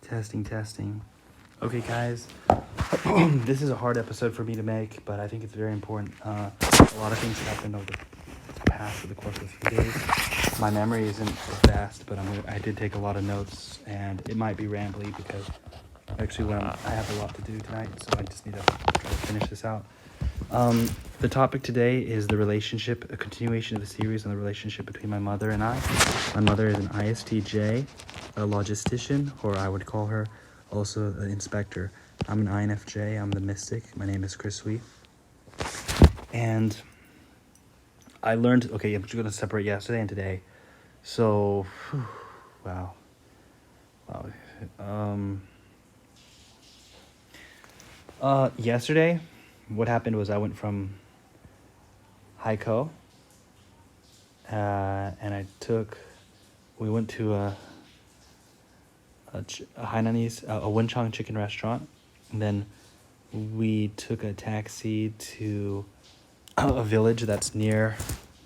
Testing. Okay, guys. This is a hard episode for me to make, but I think it's very important. A lot of things happened over the past for the course of a few days. My memory isn't vast, but I did take a lot of notes, and it might be rambly because actually I have a lot to do tonight, so I just need to try to finish this out. The topic today is the relationship, a continuation of the series on the relationship between my mother and I. My mother is an ISTJ, a logistician, or I would call her also an inspector. I'm an INFJ, I'm the mystic. My name is Chris Sweet. And I learned, okay, I'm just going to separate yesterday and today. So, wow. Yesterday, what happened was I went from Haikou, and we went to a Hainanese, a Wenchang chicken restaurant, and then we took a taxi to a village that's near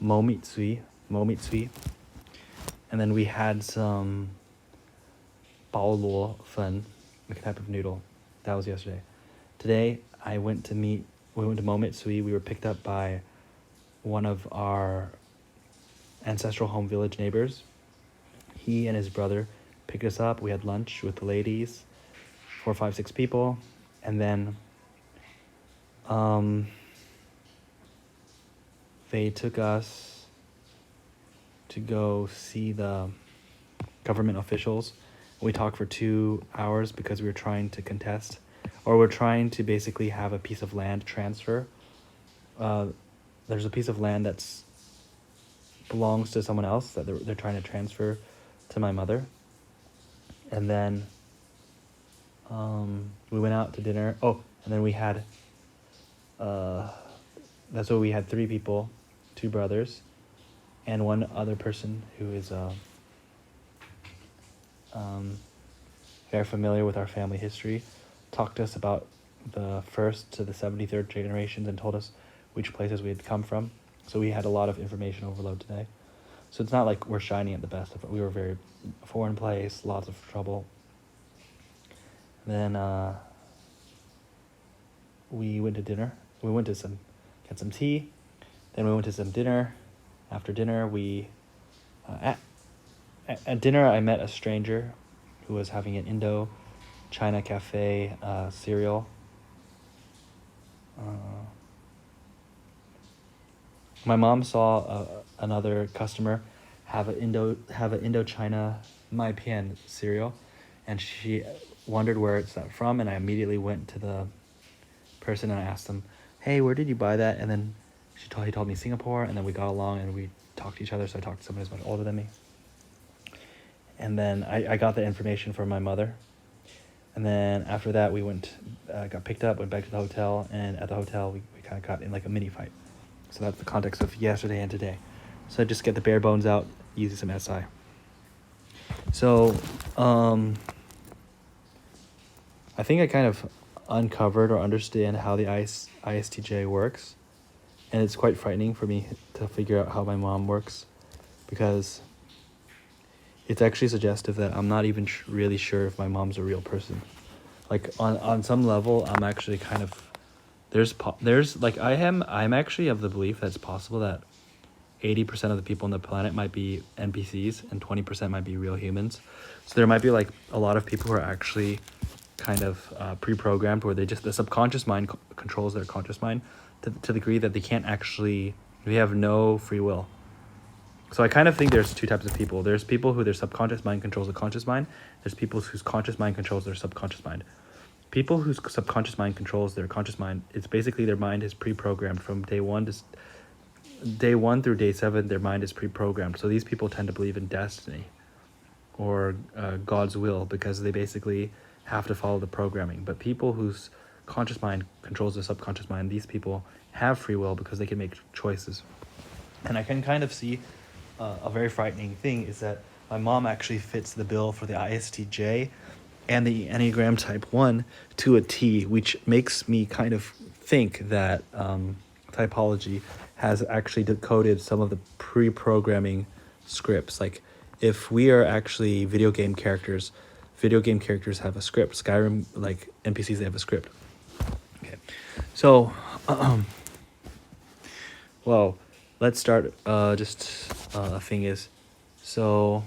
Momitsui, and then we had some baoluo fen, like a type of noodle. That was yesterday. Today, we went to Momitsui. We were picked up by one of our ancestral home village neighbors. He and his brother picked us up. We had lunch with the ladies, 4, 5, 6 people, and then they took us to go see the government officials. We talked for 2 hours because we were trying to contest, or we're trying to basically have a piece of land transfer. There's a piece of land that's belongs to someone else that they're trying to transfer to my mother. And then we went out to dinner. Oh, and then we had that's what we had 3 people, 2 brothers, and one other person who is very familiar with our family history, talked to us about the 1st to the 73rd generations and told us which places we had come from. So we had a lot of information overload today. So it's not like we're shining at the best of it. We were very foreign place, lots of trouble. And then we went to dinner. We went to get some tea. Then we went to some dinner. After dinner, at dinner I met a stranger who was having an Indo-China cafe cereal. My mom saw another customer have an Indo-China Mai Pian cereal, and she wondered where it's from, and I immediately went to the person and I asked them, "Hey, where did you buy that?" And then he told me Singapore, and then we got along and we talked to each other. So I talked to someone who's much older than me. And then I got the information from my mother. And then after that, we got picked up, went back to the hotel, and at the hotel, we kind of got in like a mini fight. So that's the context of yesterday and today. So I just get the bare bones out using some SI. So I think I kind of uncovered or understand how the ISTJ works. And it's quite frightening for me to figure out how my mom works, because it's actually suggestive that I'm not even really sure if my mom's a real person. Like on some level, I'm actually kind of I'm actually of the belief that it's possible that 80% of the people on the planet might be NPCs and 20% might be real humans. So there might be like a lot of people who are actually kind of pre-programmed, where the subconscious mind controls their conscious mind to the degree that they have no free will. So I kind of think there's 2 types of people. There's people who their subconscious mind controls the conscious mind. There's people whose conscious mind controls their subconscious mind. People whose subconscious mind controls their conscious mind, it's basically their mind is pre-programmed from day 1 through day 7. Their mind is pre-programmed. So these people tend to believe in destiny or God's will, because they basically have to follow the programming. But people whose conscious mind controls their subconscious mind, these people have free will because they can make choices. And I can kind of see a very frightening thing is that my mom actually fits the bill for the ISTJ and the Enneagram Type 1 to a T, which makes me kind of think that typology has actually decoded some of the pre-programming scripts. Like, if we are actually video game characters video game characters have a script. Skyrim, like NPCs, they have a script. Okay, so, well, let's start. A thing is, so.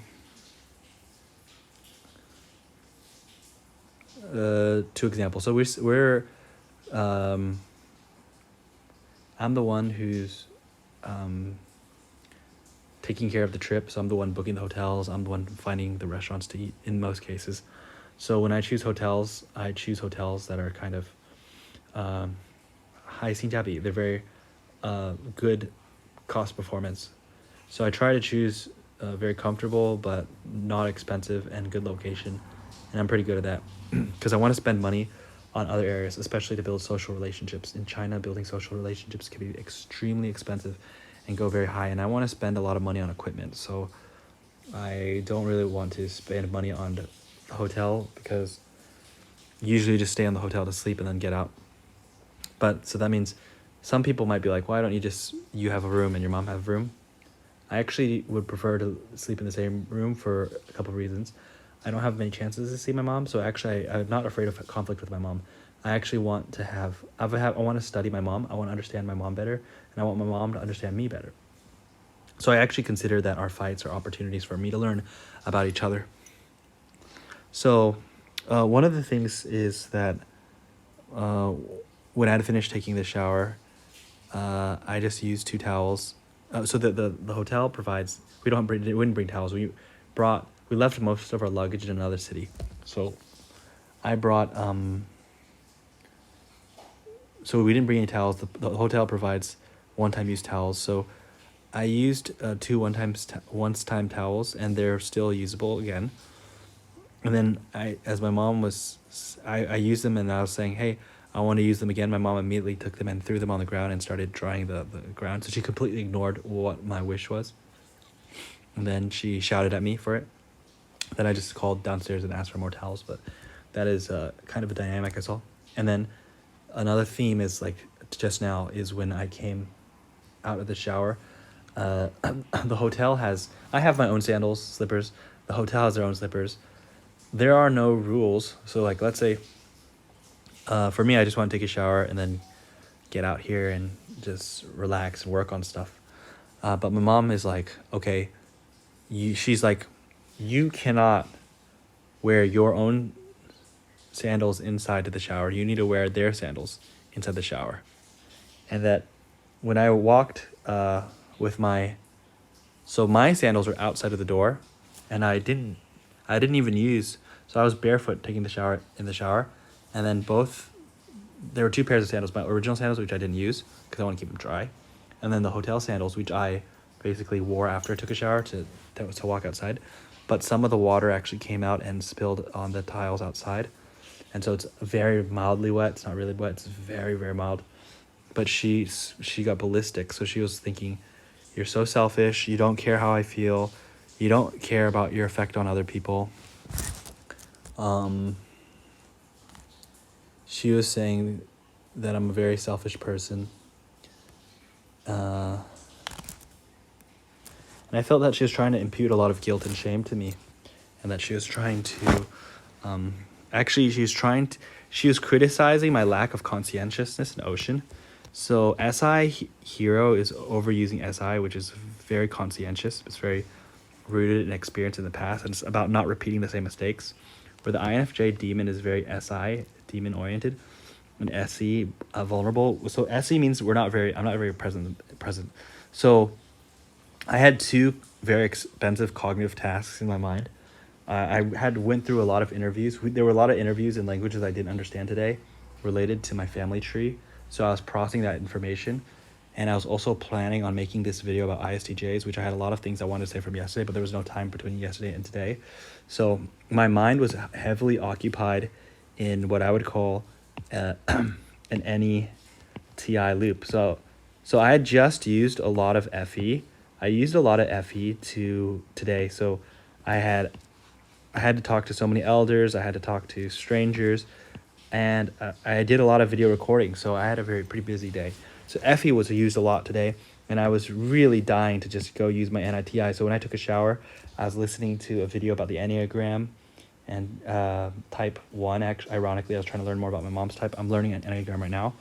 Two examples. So we're I'm the one who's taking care of the trip. So I'm the one booking the hotels. I'm the one finding the restaurants to eat in most cases. So when I choose hotels that are kind of high 性价比. They're very good cost performance. So I try to choose very comfortable but not expensive and good location. And I'm pretty good at that because I want to spend money on other areas, especially to build social relationships. In China, building social relationships can be extremely expensive and go very high. And I want to spend a lot of money on equipment. So I don't really want to spend money on the hotel because usually just stay in the hotel to sleep and then get out. But so that means some people might be like, why don't you have a room and your mom have a room? I actually would prefer to sleep in the same room for a couple of reasons. I don't have many chances to see my mom, so actually I'm not afraid of conflict with my mom. I actually want to I want to study my mom. I want to understand my mom better, and I want my mom to understand me better. So I actually consider that our fights are opportunities for me to learn about each other. So one of the things is that when I had finished taking the shower, I just used 2 towels. So the hotel provides, we wouldn't bring towels. We left most of our luggage in another city. So I brought, so we didn't bring any towels. The hotel provides one-time use towels. So I used 2 once-time towels, and they're still usable again. And then as my mom was, I used them, and I was saying, hey, I want to use them again. My mom immediately took them and threw them on the ground and started drying the ground. So she completely ignored what my wish was. And then she shouted at me for it. Then I just called downstairs and asked for more towels, but that is kind of a dynamic I saw. And then another theme is like just now is when I came out of the shower. The hotel I have my own sandals, slippers. The hotel has their own slippers. There are no rules. So like, let's say, for me, I just want to take a shower and then get out here and just relax and work on stuff. But my mom is like, okay, she's like, you cannot wear your own sandals inside of the shower. You need to wear their sandals inside the shower. And that when I walked my sandals were outside of the door, and I didn't even use, so I was barefoot taking the shower in the shower, and then there were 2 pairs of sandals, my original sandals, which I didn't use because I want to keep them dry, and then the hotel sandals, which I basically wore after I took a shower to walk outside. But some of the water actually came out and spilled on the tiles outside. And so it's very mildly wet. It's not really wet. It's very, very mild. But she got ballistic. So she was thinking, you're so selfish. You don't care how I feel. You don't care about your effect on other people. She was saying that I'm a very selfish person. And I felt that she was trying to impute a lot of guilt and shame to me, and that she was trying to, she was criticizing my lack of conscientiousness in Ocean. So SI Hero is overusing SI, which is very conscientious. It's very rooted in experience in the past, and it's about not repeating the same mistakes. Where the INFJ demon is very SI, demon oriented, and SE vulnerable. So SE means I'm not very present. So I had 2 very expensive cognitive tasks in my mind. I went through a lot of interviews. There were a lot of interviews in languages I didn't understand today related to my family tree. So I was processing that information. And I was also planning on making this video about ISTJs, which I had a lot of things I wanted to say from yesterday, but there was no time between yesterday and today. So my mind was heavily occupied in what I would call an NETI loop. So I had just used a lot of FE. I used a lot of FE today. So I had to talk to so many elders. I had to talk to strangers, and I did a lot of video recording. So I had a pretty busy day. So FE was used a lot today, and I was really dying to just go use my NITI. So when I took a shower, I was listening to a video about the Enneagram, And type 1, actually, ironically, I was trying to learn more about my mom's type. I'm learning an Enneagram right now.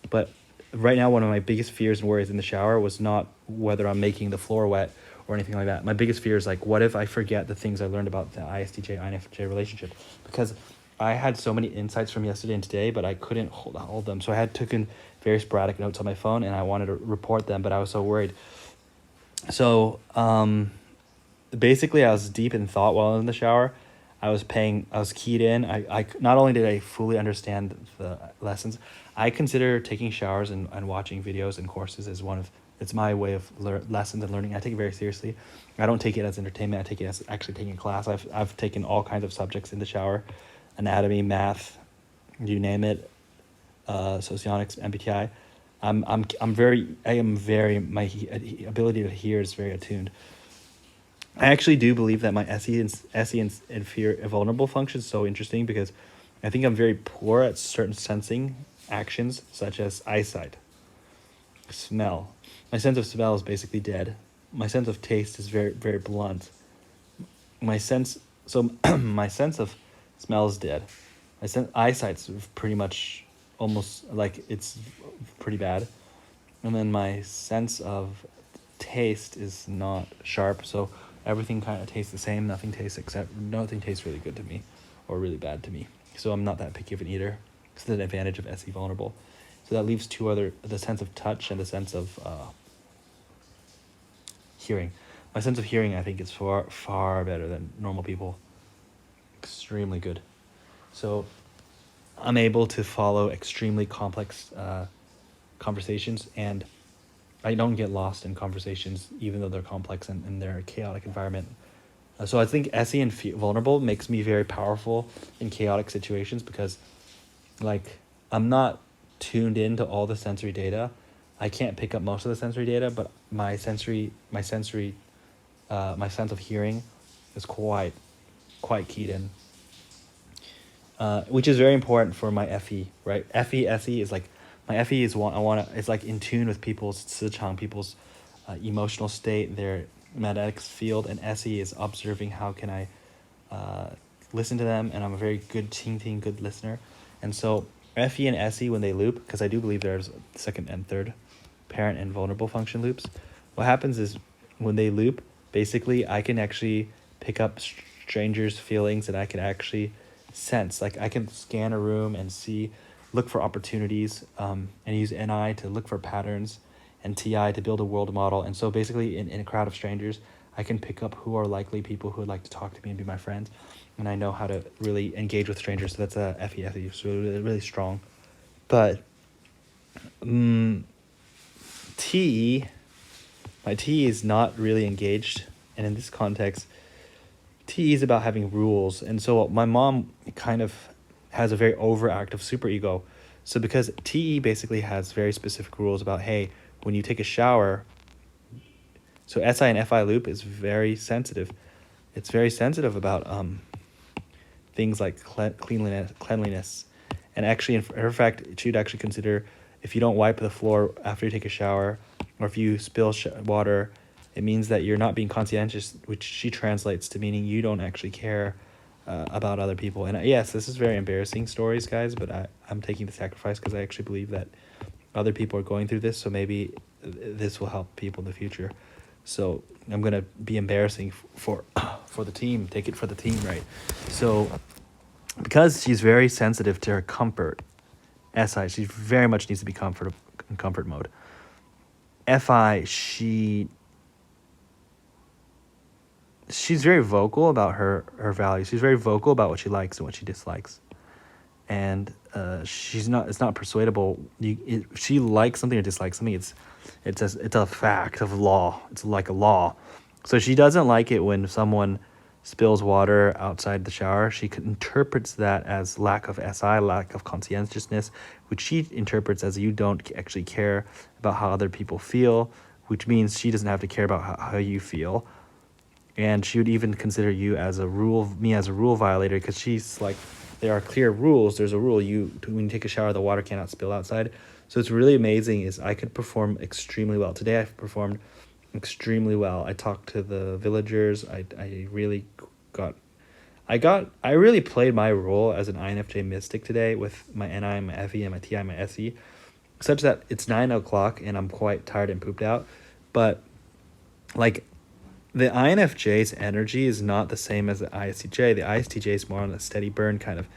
But right now, one of my biggest fears and worries in the shower was not whether I'm making the floor wet or anything like that. My biggest fear is like, what if I forget the things I learned about the ISTJ-INFJ relationship? Because I had so many insights from yesterday and today, but I couldn't hold them. So I had taken very sporadic notes on my phone, and I wanted to report them, but I was so worried. So basically, I was deep in thought while I was in the shower. I was keyed in. I not only did I fully understand the lessons, I consider taking showers and watching videos and courses as it's my way of lessons and learning. I take it very seriously. I don't take it as entertainment. I take it as actually taking a class. I've taken all kinds of subjects in the shower, anatomy, math, you name it, socionics, MBTI. My ability to hear is very attuned. I actually do believe that my SE and fear vulnerable function is so interesting because I think I'm very poor at certain sensing actions such as eyesight, smell. My sense of smell is basically dead. My sense of taste is very, very blunt. My sense of smell is dead. My eyesight's pretty much almost like it's pretty bad. And then my sense of taste is not sharp, so everything kind of tastes the same. Nothing tastes really good to me or really bad to me. So I'm not that picky of an eater. It's an advantage of SE vulnerable. So that leaves the sense of touch and the sense of hearing. My sense of hearing, I think, is far, far better than normal people. Extremely good. So I'm able to follow extremely complex conversations, and I don't get lost in conversations even though they're complex and they're a chaotic environment. So I think SE and vulnerable makes me very powerful in chaotic situations because like I'm not tuned into all the sensory data. I can't pick up most of the sensory data, but my sense of hearing is quite keyed in. Which is very important for my FE, right? SE is like, my FE is it's like in tune with people's emotional state, their magnetic field, and SE is observing how can I listen to them, and I'm a very good good listener. And so FE and SE, when they loop, because I do believe there's second and third parent and vulnerable function loops, what happens is when they loop, basically I can actually pick up strangers' feelings, and I can actually sense, like I can scan a room and look for opportunities, and use NI to look for patterns, and TI to build a world model. And so basically in a crowd of strangers, I can pick up who are likely people who would like to talk to me and be my friends, and I know how to really engage with strangers. So that's a FE, so really, really strong. But my TE is not really engaged, and in this context, TE is about having rules. And so my mom kind of has a very overactive superego. So because TE basically has very specific rules about, hey, when you take a shower, so SI and FI loop is very sensitive. It's very sensitive about things like cleanliness. And actually, in her fact, she'd actually consider if you don't wipe the floor after you take a shower, or if you spill water, it means that you're not being conscientious, which she translates to meaning you don't actually care about other people. And yes, this is very embarrassing stories, guys, but I'm taking the sacrifice because I actually believe that other people are going through this, so maybe this will help people in the future. So I'm going to be embarrassing for the team. Take it for the team, right? So because she's very sensitive to her comfort, SI, she very much needs to be in comfort mode. FI, she's very vocal about her values. She's very vocal about what she likes and what she dislikes. And it's not persuadable. If she likes something or dislikes something, it's a fact of law. It's like a law. So she doesn't like it when someone spills water outside the shower. She interprets that as lack of SI, lack of conscientiousness, which she interprets as you don't actually care about how other people feel, which means she doesn't have to care about how you feel. And she would even consider me as a rule violator, because she's like, there are clear rules. There's a rule. When you take a shower, the water cannot spill outside. So it's really amazing is I could perform extremely well. Today I've performed extremely well. I talked to the villagers. I really got I really played my role as an INFJ mystic today with my NI, my FE, and my TI, my SE, such that it's 9 o'clock and I'm quite tired and pooped out. But like the INFJ's energy is not the same as the ISTJ. The ISTJ is more on a steady burn kind of.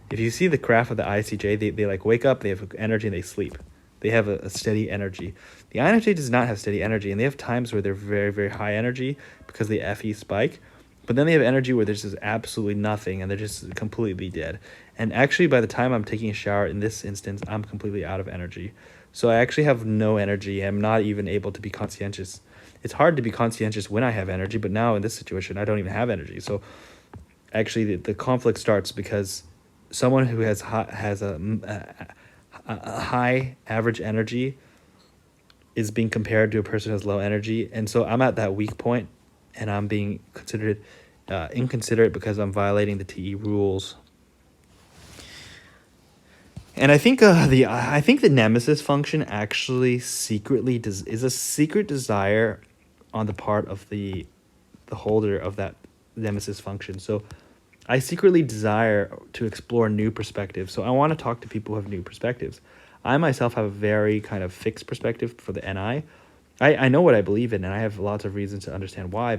If you see the graph of the ISTJ, they like wake up, they have energy, and they sleep. They have a steady energy. The INFJ does not have steady energy, and they have times where they're very, very high energy because the FE spike. But then they have energy where there's just absolutely nothing, and they're just completely dead. And actually, by the time I'm taking a shower, in this instance, I'm completely out of energy. So I actually have no energy. I'm not even able to be conscientious. It's hard to be conscientious when I have energy, but now in this situation, I don't even have energy. So actually, the conflict starts because someone who has a high average energy is being compared to a person who has low energy. And so I'm at that weak point, and I'm being considered inconsiderate because I'm violating the TE rules. And I think the nemesis function actually secretly is a secret desire on the part of the holder of that nemesis function. So I secretly desire to explore new perspectives. So I want to talk to people who have new perspectives. I myself have a very kind of fixed perspective for the NI. I know what I believe in, and I have lots of reasons to understand why,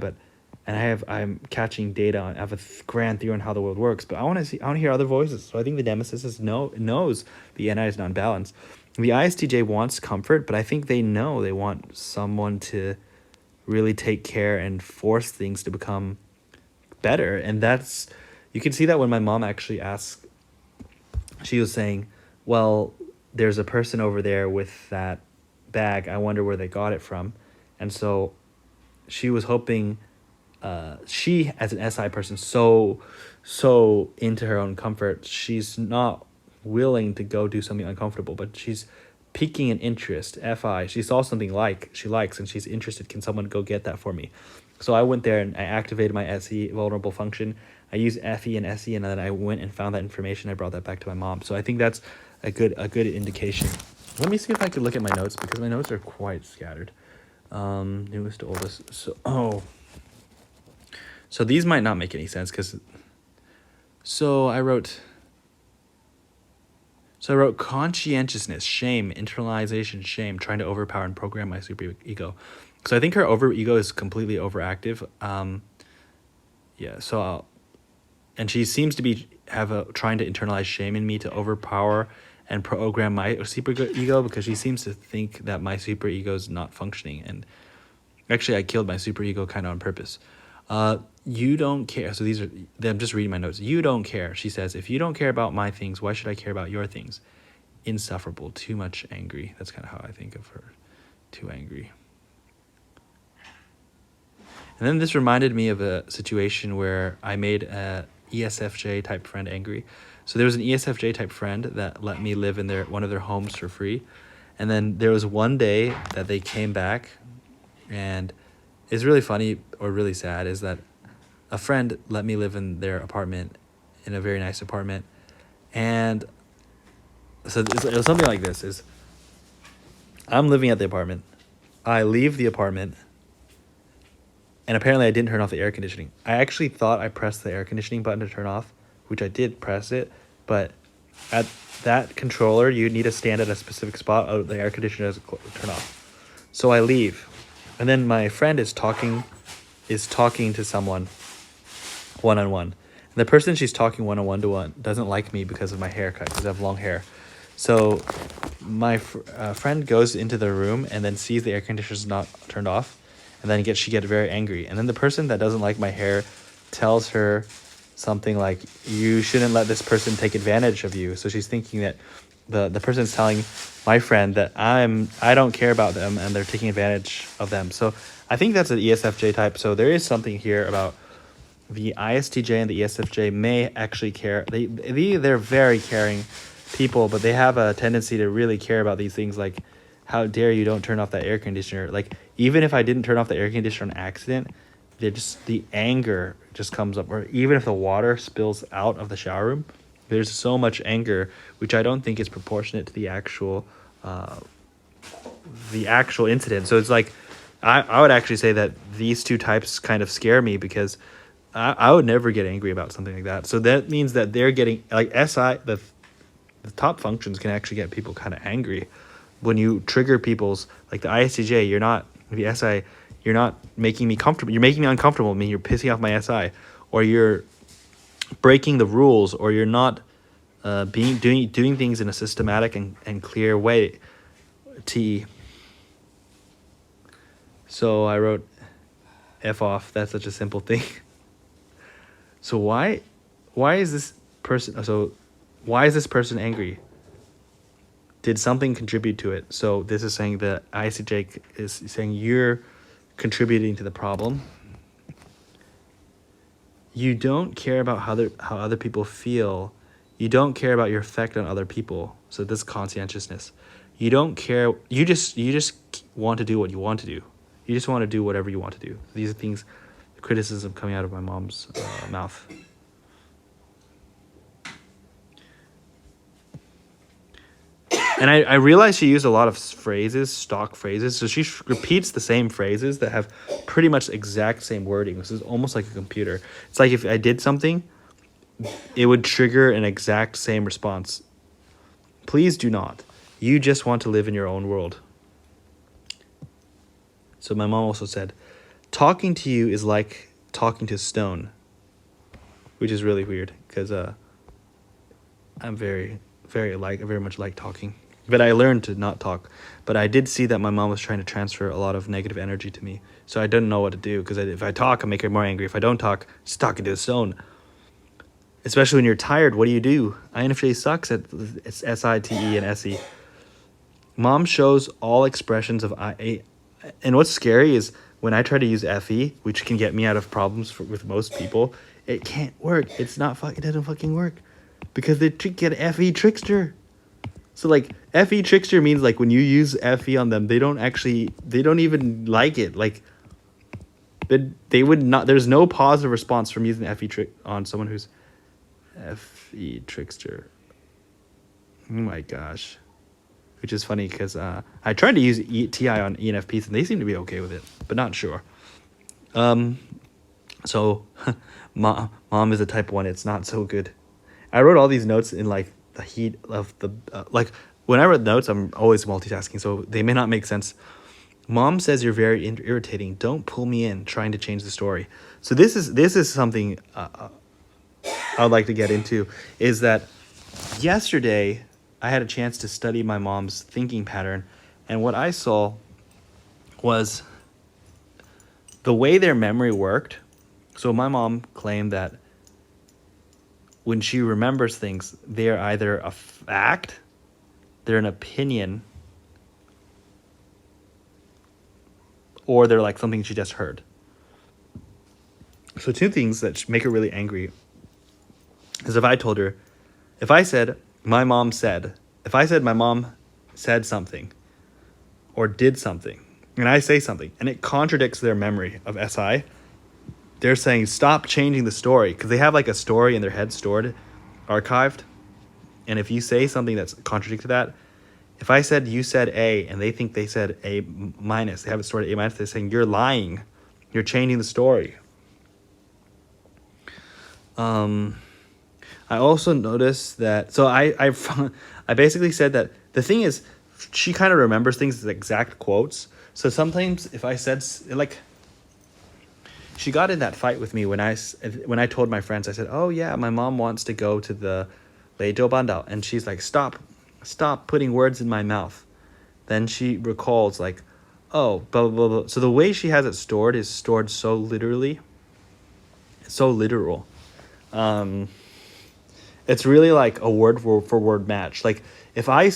I'm catching data on, I have a grand theory on how the world works, but I want to hear other voices. So I think the nemesis knows the NI is not balanced. The ISTJ wants comfort, but I think they know they want someone to really take care and force things to become better. And you can see that when my mom actually asked, she was saying, well, there's a person over there with that bag. I wonder where they got it from. And so she was hoping, she as an SI person, so into her own comfort, she's not willing to go do something uncomfortable, but she's piquing an interest. FI, she saw something she likes and she's interested. Can someone go get that for me? So I went there and I activated my SE vulnerable function. I used FE and SE, and then I went and found that information. I brought that back to my mom. So I think that's a good indication. Let me see if I could look at my notes, because my notes are quite scattered. Newest to oldest. So these might not make any sense I wrote conscientiousness, shame, internalization, shame, trying to overpower and program my super ego. So I think her over ego is completely overactive. And she seems to be trying to internalize shame in me to overpower and program my super ego, because she seems to think that my super ego is not functioning. And actually, I killed my super ego kind of on purpose. You don't care. So I'm just reading my notes. You don't care. She says, if you don't care about my things, why should I care about your things? Insufferable, too much angry. That's kind of how I think of her. Too angry. And then this reminded me of a situation where I made a ESFJ type friend angry. So there was an ESFJ type friend that let me live in one of their homes for free. And then there was one day that they came back, and it's really funny or really sad is that a friend let me live in their apartment, in a very nice apartment. And so it was something like this, is I'm living at the apartment. I leave the apartment, and apparently I didn't turn off the air conditioning. I actually thought I pressed the air conditioning button to turn off, which I did press it, but at that controller, you need to stand at a specific spot. The air conditioner doesn't turn off. So I leave, and then my friend is talking to someone one-on-one. And the person she's talking one-on-one to doesn't like me because of my haircut, because I have long hair. So my friend goes into the room and then sees the air conditioner's not turned off, and then she gets very angry. And then the person that doesn't like my hair tells her something like, you shouldn't let this person take advantage of you. So she's thinking that the person's telling my friend that I don't care about them and they're taking advantage of them. So I think that's an ESFJ type. So there is something here about the ISTJ and the ESFJ may actually care. They're very caring people, but they have a tendency to really care about these things, like, how dare you don't turn off that air conditioner. Like, even if I didn't turn off the air conditioner on accident, the anger just comes up. Or even if the water spills out of the shower room, there's so much anger, which I don't think is proportionate to the actual incident. So it's like, I would actually say that these two types kind of scare me, because I would never get angry about something like that. So that means that they're getting like the top functions can actually get people kind of angry when you trigger people's like the ISTJ. You're not the SI. You're not making me comfortable. You're making me uncomfortable. I mean, you're pissing off my SI, or you're breaking the rules, or you're not doing things in a systematic and clear way. T. So I wrote F off. That's such a simple thing. So why is this person angry? Did something contribute to it? So this is saying that ISTJ is saying you're contributing to the problem. You don't care about how other people feel. You don't care about your effect on other people. So this conscientiousness. You don't care. You just want to do what you want to do. You just want to do whatever you want to do. These are things, criticism coming out of my mom's mouth. And I realized she used a lot of phrases, stock phrases. So she repeats the same phrases that have pretty much exact same wording. This is almost like a computer. It's like if I did something, it would trigger an exact same response. Please do not. You just want to live in your own world. So my mom also said, talking to you is like talking to stone, which is really weird because I'm very much like talking. But I learned to not talk. But I did see that my mom was trying to transfer a lot of negative energy to me. So I didn't know what to do because if I talk, I make her more angry. If I don't talk, she's talking to a stone. Especially when you're tired, what do? INFJ sucks at SITE and SE. Mom shows all expressions of IA. And what's scary is when I try to use FE, which can get me out of problems with most people, it can't work. It doesn't fucking work. Because they get FE trickster. So like FE trickster means like when you use FE on them, they don't even like it. Like they would not, there's no positive response from using FE trick on someone who's FE trickster. Oh my gosh. Which is funny because I tried to use TI on ENFPs and they seem to be okay with it, but not sure. So mom is a type 1. It's not so good. I wrote all these notes in like the heat of the like when I write notes, I'm always multitasking, so they may not make sense. Mom says you're very irritating. Don't pull me in trying to change the story. So this is something I would like to get into, is that yesterday I had a chance to study my mom's thinking pattern, and what I saw was the way their memory worked. So my mom claimed that when she remembers things, they're either a fact, they're an opinion, or they're like something she just heard. So two things that make her really angry is if I said my mom said something or did something, and I say something, and it contradicts their memory of SI, they're saying stop changing the story, because they have like a story in their head stored, archived, and if you say something that's contradicted to that, if I said you said A and they think they said A minus, they have it stored at A minus, they're saying you're lying, you're changing the story. I also noticed that, so I basically said that the thing is, she kind of remembers things as exact quotes. So sometimes if I said, like, she got in that fight with me when I told my friends, I said, oh yeah, my mom wants to go to the Leizhou Bandao, and she's like, stop putting words in my mouth. Then she recalls like, oh, blah, blah, blah. So the way she has it stored is stored so literally, so literal. It's really like a word for word match. Like if I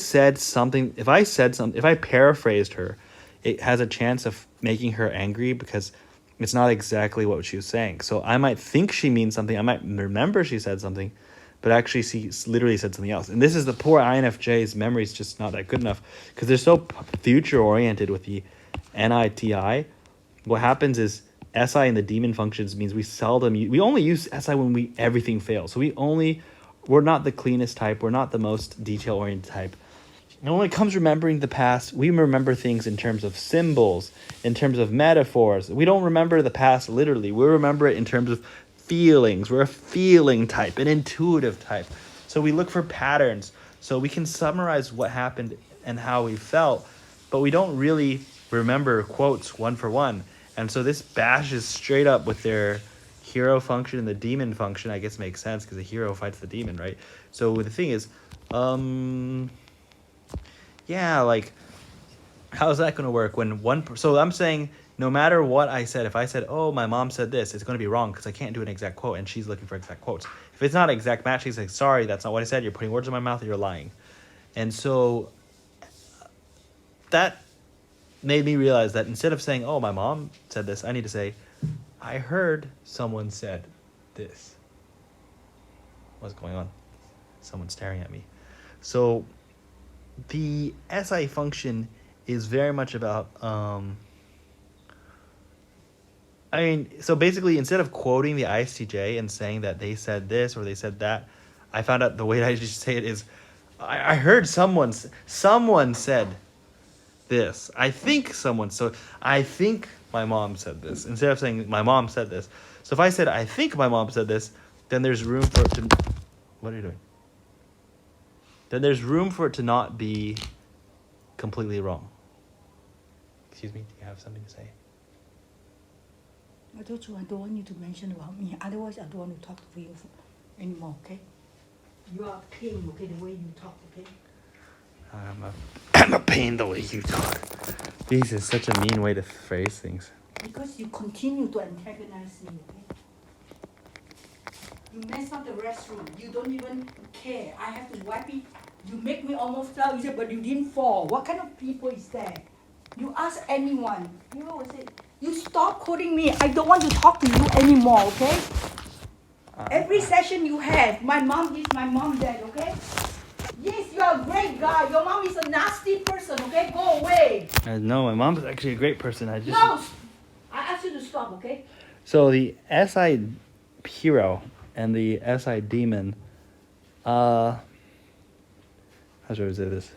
paraphrased her, it has a chance of making her angry because it's not exactly what she was saying. So I might think she means something. I might remember she said something, but actually she literally said something else. And this is the poor INFJ's memory is just not that good enough because they're so future oriented with the NITI. What happens is SI in the demon functions means we only use SI when everything fails. So we're not the cleanest type. We're not the most detail oriented type. And when it comes to remembering the past, we remember things in terms of symbols, in terms of metaphors. We don't remember the past literally. We remember it in terms of feelings. We're a feeling type, an intuitive type. So we look for patterns. So we can summarize what happened and how we felt, but we don't really remember quotes one for one. And so this bashes straight up with their hero function and the demon function. I guess makes sense because the hero fights the demon, right? So the thing is, yeah, like, how's that going to work when so I'm saying no matter what I said, if I said, oh, my mom said this, it's going to be wrong because I can't do an exact quote, and she's looking for exact quotes. If it's not an exact match, she's like, sorry, that's not what I said. You're putting words in my mouth, you're lying. And so that made me realize that instead of saying, oh, my mom said this, I need to say, I heard someone said this. What's going on? Someone's staring at me. So the SI function is very much about, so basically instead of quoting the ISTJ and saying that they said this or they said that, I found out the way I just say it is, I heard someone said this. I think my mom said this. Instead of saying my mom said this. So if I said, I think my mom said this, then there's room for it to, what are you doing? Then there's room for it to not be completely wrong. Excuse me, do you have something to say? I told you I don't want you to mention about me. Otherwise, I don't want to talk to you anymore, okay? You are a pain, okay, the way you talk, okay? I'm a pain the way you talk. This is such a mean way to phrase things. Because you continue to antagonize me, okay? You mess up the restroom. You don't even care. I have to wipe it. You make me almost fell. You say, but you didn't fall. What kind of people is that? You ask anyone. People will say, you stop quoting me. I don't want to talk to you anymore, okay? Every session you have, my mom this, my mom that, okay? Yes, you're a great guy. Your mom is a nasty person, okay? Go away. No, my mom's actually a great person. No, I asked you to stop, okay? So the SI hero and the SI demon, how should I say this?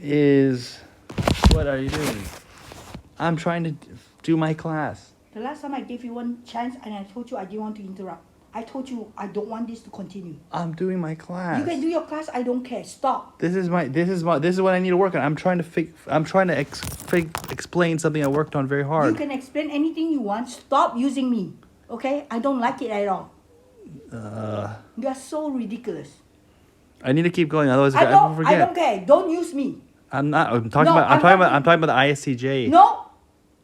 Is, what are you doing? I'm trying to do my class. The last time I gave you one chance and I told you I didn't want to interrupt. I told you I don't want this to continue. I'm doing my class. You can do your class. I don't care. Stop. This is what I need to work on. I'm trying to explain something I worked on very hard. You can explain anything you want. Stop using me. Okay? I don't like it at all. You are so ridiculous. I need to keep going, otherwise I will forget. I don't care. Don't use me. I'm talking about the ISTJ. No.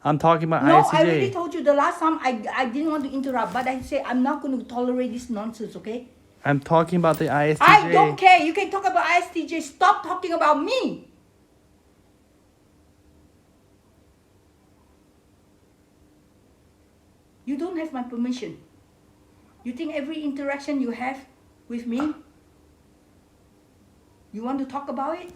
I'm talking about No, ISTJ. I already told you the last time I didn't want to interrupt, but I said I'm not going to tolerate this nonsense, okay? I'm talking about the ISTJ. I don't care. You can talk about ISTJ. Stop talking about me. You don't have my permission. You think every interaction you have with me, you want to talk about it?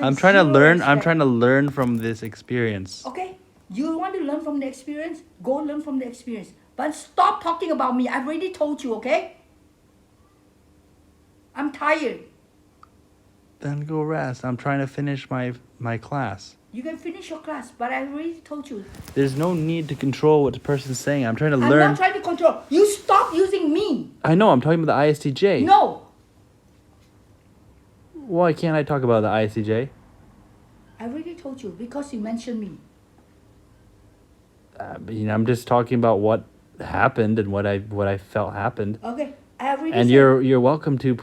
I'm trying to learn from this experience. Okay, you want to learn from the experience? Go learn from the experience. But stop talking about me. I've already told you, okay? I'm tired. Then go rest. I'm trying to finish my class. You can finish your class, but I already told you. There's no need to control what the person's saying. I'm trying to learn. I'm not trying to control. You stop using me. I know. I'm talking about the ISTJ. No. Why can't I talk about the ISTJ? I already told you because you mentioned me. I'm just talking about what happened and what I felt happened. Okay, I already. And said, you're welcome to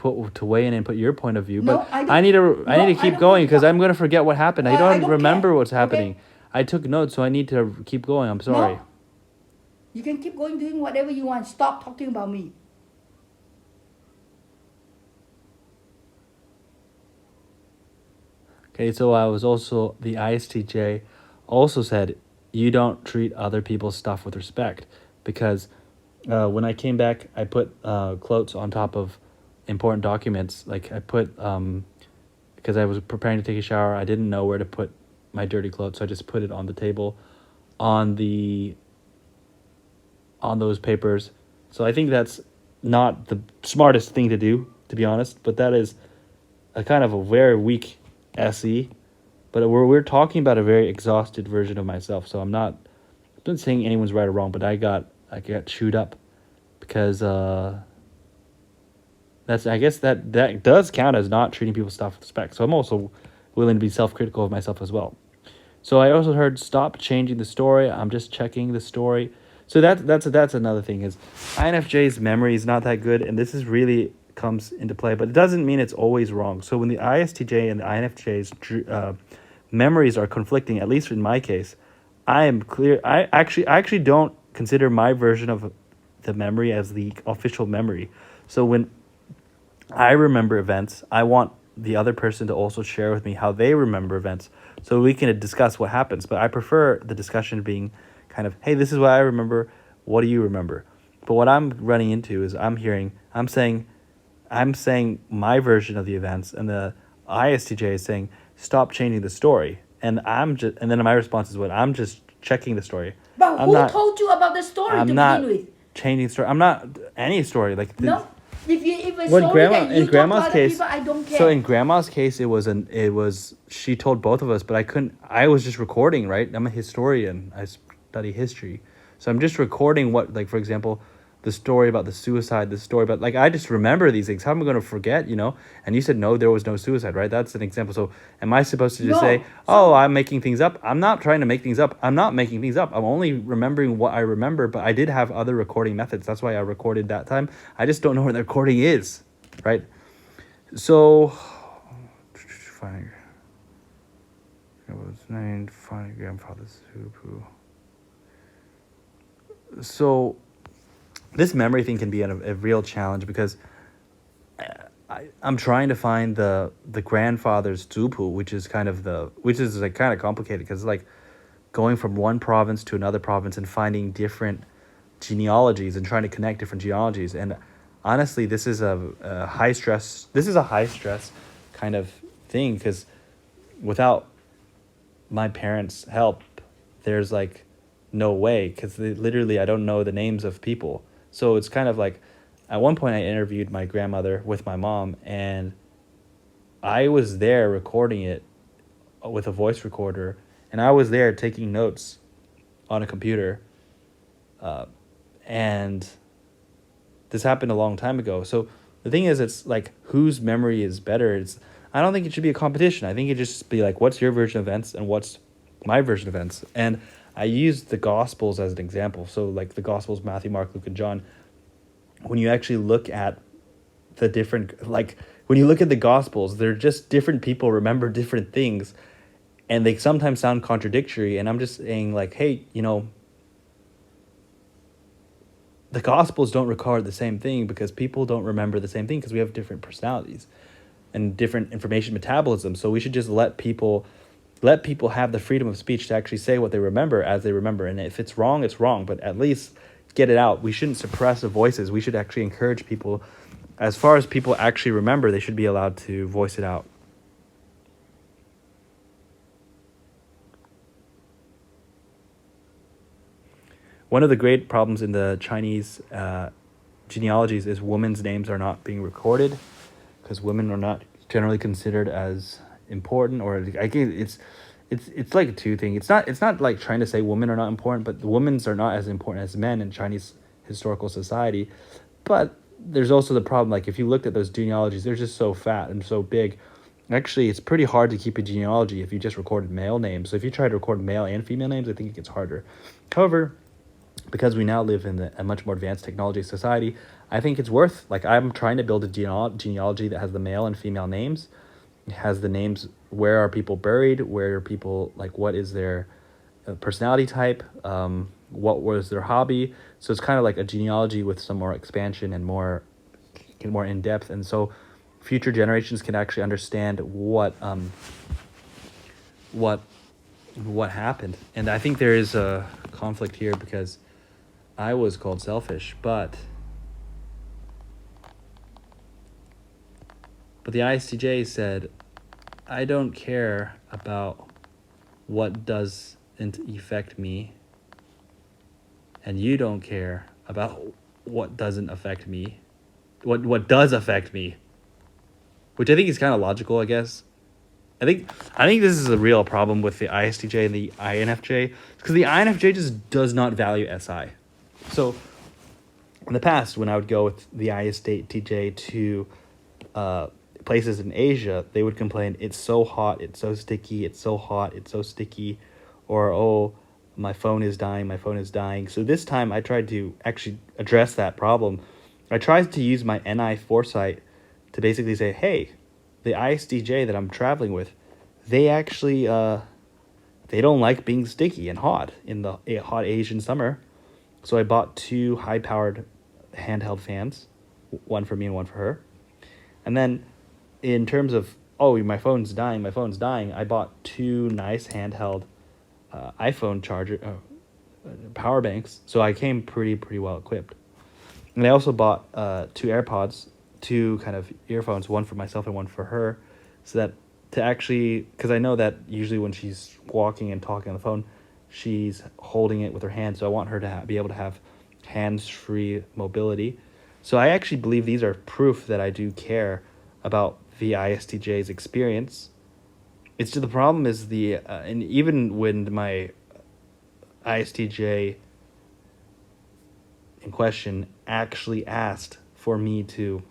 weigh in and put your point of view. No, but I need to keep going because I'm gonna forget what happened. I don't remember care. what's happening. Okay. I took notes, so I need to keep going. I'm sorry. No. You can keep going doing whatever you want. Stop talking about me. Okay, so I was also, the ISTJ also said, you don't treat other people's stuff with respect. Because when I came back, I put quotes on top of important documents. Like I put, because I was preparing to take a shower, I didn't know where to put my dirty clothes. So I just put it on the table on those papers. So I think that's not the smartest thing to do, to be honest. But that is a kind of a very weak SE. But we're talking about a very exhausted version of myself. So I'm not saying anyone's right or wrong, but I got chewed up because that's, I guess that does count as not treating people's stuff with respect. So I'm also willing to be self-critical of myself as well. So I also heard stop changing the story. I'm just checking the story. So that's another thing is INFJ's memory is not that good, and this is really comes into play, but it doesn't mean it's always wrong. So when the ISTJ and the INFJ's memories are conflicting, at least in my case, I am clear. I actually don't consider my version of the memory as the official memory. So when I remember events, I want the other person to also share with me how they remember events so we can discuss what happens. But I prefer the discussion being kind of, hey, this is what I remember. What do you remember? But what I'm running into is I'm saying my version of the events, and the ISTJ is saying, stop changing the story. And and then my response is I'm just checking the story. But who told you about the story to begin with? Changing story. I'm not any story like this. No. If a story that you talk to other people, I don't care. So in grandma's case, she told both of us, but I was just recording, right? I'm a historian. I study history. So I'm just recording what, like, for example, the story about the suicide, the story about, like, I just remember these things. How am I going to forget, you know? And you said, no, there was no suicide, right? That's an example. So am I supposed to just say, I'm making things up? I'm not trying to make things up. I'm not making things up. I'm only remembering what I remember, but I did have other recording methods. That's why I recorded that time. I just don't know where the recording is, right? So, finding grandfather's poo. So this memory thing can be a real challenge because I'm trying to find the grandfather's zupu, which is kind of complicated because like going from one province to another province and finding different genealogies and trying to connect different genealogies. And honestly, this is a high stress kind of thing because without my parents' help, there's like no way, because literally I don't know the names of people. So it's kind of like, at one point I interviewed my grandmother with my mom, and I was there recording it with a voice recorder, and I was there taking notes on a computer. And this happened a long time ago. So the thing is, it's like, whose memory is better? I don't think it should be a competition. I think it just be like, what's your version of events and what's my version of events? And I used the Gospels as an example. So like the Gospels, Matthew, Mark, Luke, and John, when you actually look at the different, like when you look at the Gospels, they're just different people remember different things, and they sometimes sound contradictory. And I'm just saying like, hey, you know, the Gospels don't record the same thing because people don't remember the same thing because we have different personalities and different information metabolism. So we should just let people have the freedom of speech to actually say what they remember as they remember. And if it's wrong, it's wrong, but at least get it out. We shouldn't suppress the voices. We should actually encourage people. As far as people actually remember, they should be allowed to voice it out. One of the great problems in the Chinese genealogies is women's names are not being recorded because women are not generally considered as important, or I guess it's like a two thing. It's not like trying to say women are not important, but the women's are not as important as men in Chinese historical society. But there's also the problem, like if you looked at those genealogies, they're just so fat and so big. Actually, it's pretty hard to keep a genealogy if you just recorded male names. So if you try to record male and female names, I think it gets harder. However, because we now live in a much more advanced technology society, I think it's worth, like, I'm trying to build a genealogy that has the male and female names. It has the names, where are people buried, where are people, like, what is their personality type, what was their hobby. So it's kind of like a genealogy with some more expansion and more in depth. And so future generations can actually understand what happened. And I think there is a conflict here because I was called selfish, but the ISTJ said, I don't care about what doesn't affect me, and you don't care about what doesn't affect me, what does affect me, which I think is kind of logical, I guess. I think this is a real problem with the ISTJ and the INFJ, because the INFJ just does not value SI. So in the past, when I would go with the ISTJ to places in Asia, they would complain, it's so hot, it's so sticky, it's so hot, it's so sticky, or, oh, my phone is dying, my phone is dying. So this time I tried to actually address that problem. I tried to use my NI foresight to basically say, hey, the ISTJ that I'm traveling with, they actually, they don't like being sticky and hot in the hot Asian summer. So I bought 2 high-powered handheld fans, one for me and one for her. And then in terms of, oh, my phone's dying, I bought 2 nice handheld iPhone power banks. So I came pretty well equipped. And I also bought 2 AirPods, 2 kind of earphones, one for myself and one for her, so that to actually, because I know that usually when she's walking and talking on the phone, she's holding it with her hands. So I want her to be able to have hands-free mobility. So I actually believe these are proof that I do care about the ISTJ's experience. It's just the problem is and even when my ISTJ in question actually asked me to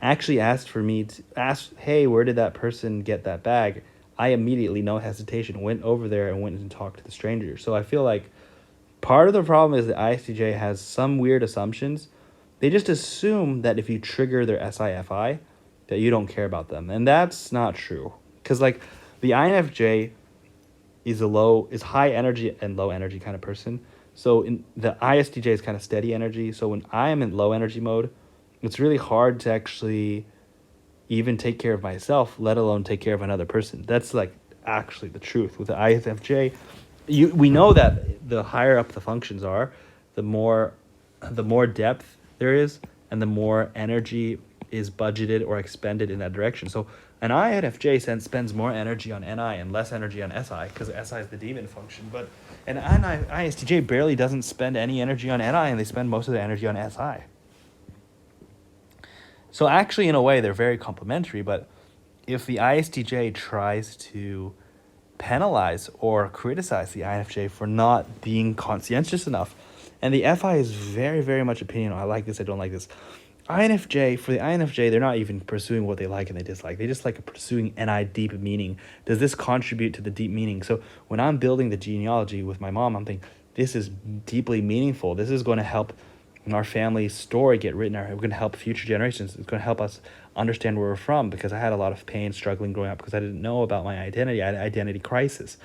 ask, hey, where did that person get that bag? I immediately, no hesitation, went over there and went and talked to the stranger. So I feel like part of the problem is that ISTJ has some weird assumptions. They just assume that if you trigger their SIFI, that you don't care about them. And that's not true. Because like the INFJ is high energy and low energy kind of person. So in the ISTJ is kind of steady energy. So when I am in low energy mode, it's really hard to actually even take care of myself, let alone take care of another person. That's like actually the truth. With the ISFJ, we know that the higher up the functions are, the more depth there is, and the more energy is budgeted or expended in that direction. So an INFJ spends more energy on NI and less energy on SI, because SI is the demon function. But an ISTJ barely doesn't spend any energy on NI, and they spend most of the energy on SI. So actually, in a way, they're very complementary. But if the ISTJ tries to penalize or criticize the INFJ for not being conscientious enough, and the FI is very, very much opinional. I like this, I don't like this. For the INFJ, they're not even pursuing what they like and they dislike. They just like pursuing NI deep meaning. Does this contribute to the deep meaning? So when I'm building the genealogy with my mom, I'm thinking, this is deeply meaningful. This is going to help our family's story get written. We're going to help future generations. It's going to help us understand where we're from, because I had a lot of pain struggling growing up because I didn't know about my identity. I had an identity crisis.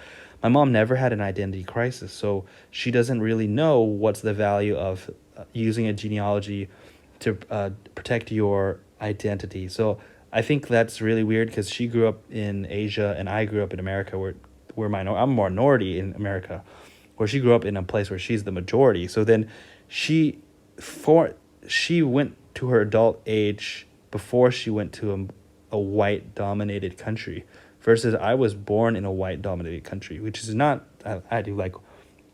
My mom never had an identity crisis, so she doesn't really know what's the value of using a genealogy to protect your identity. So I think that's really weird, because she grew up in Asia and I grew up in America, I'm a minority in America, where she grew up in a place where she's the majority. So then she went to her adult age before she went to a white dominated country, versus I was born in a white dominated country, which is not, I do like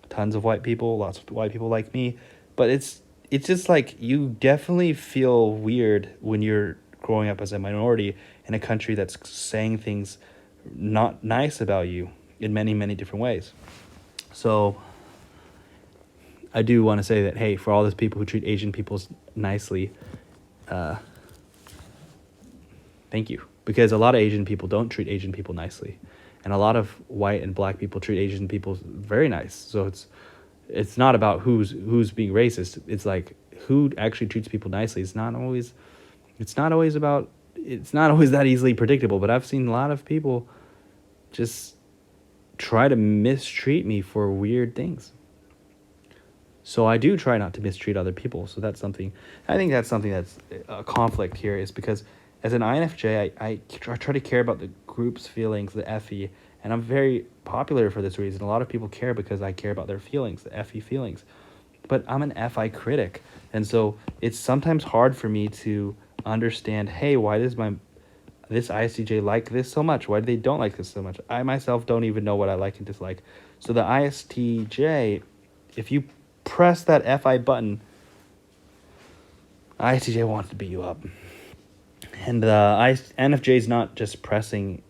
tons of white people, lots of white people like me, but it's just like you definitely feel weird when you're growing up as a minority in a country that's saying things not nice about you in many, many different ways. So I do want to say that, hey, for all those people who treat Asian people nicely, thank you. Because a lot of Asian people don't treat Asian people nicely. And a lot of white and black people treat Asian people very nice. So it's not about who's being racist. It's like who actually treats people nicely. It's not always that easily predictable. But I've seen a lot of people just try to mistreat me for weird things. So I do try not to mistreat other people. So that's something that's a conflict here, is because as an INFJ, I try to care about the group's feelings, the FE, and I'm very popular for this reason. A lot of people care because I care about their feelings, the FE feelings. But I'm an FI critic, and so it's sometimes hard for me to understand, hey, why does this ISTJ like this so much? Why do they don't like this so much? I myself don't even know what I like and dislike. So the ISTJ, if you press that FI button, ISTJ wants to beat you up. And the INFJ is not just pressing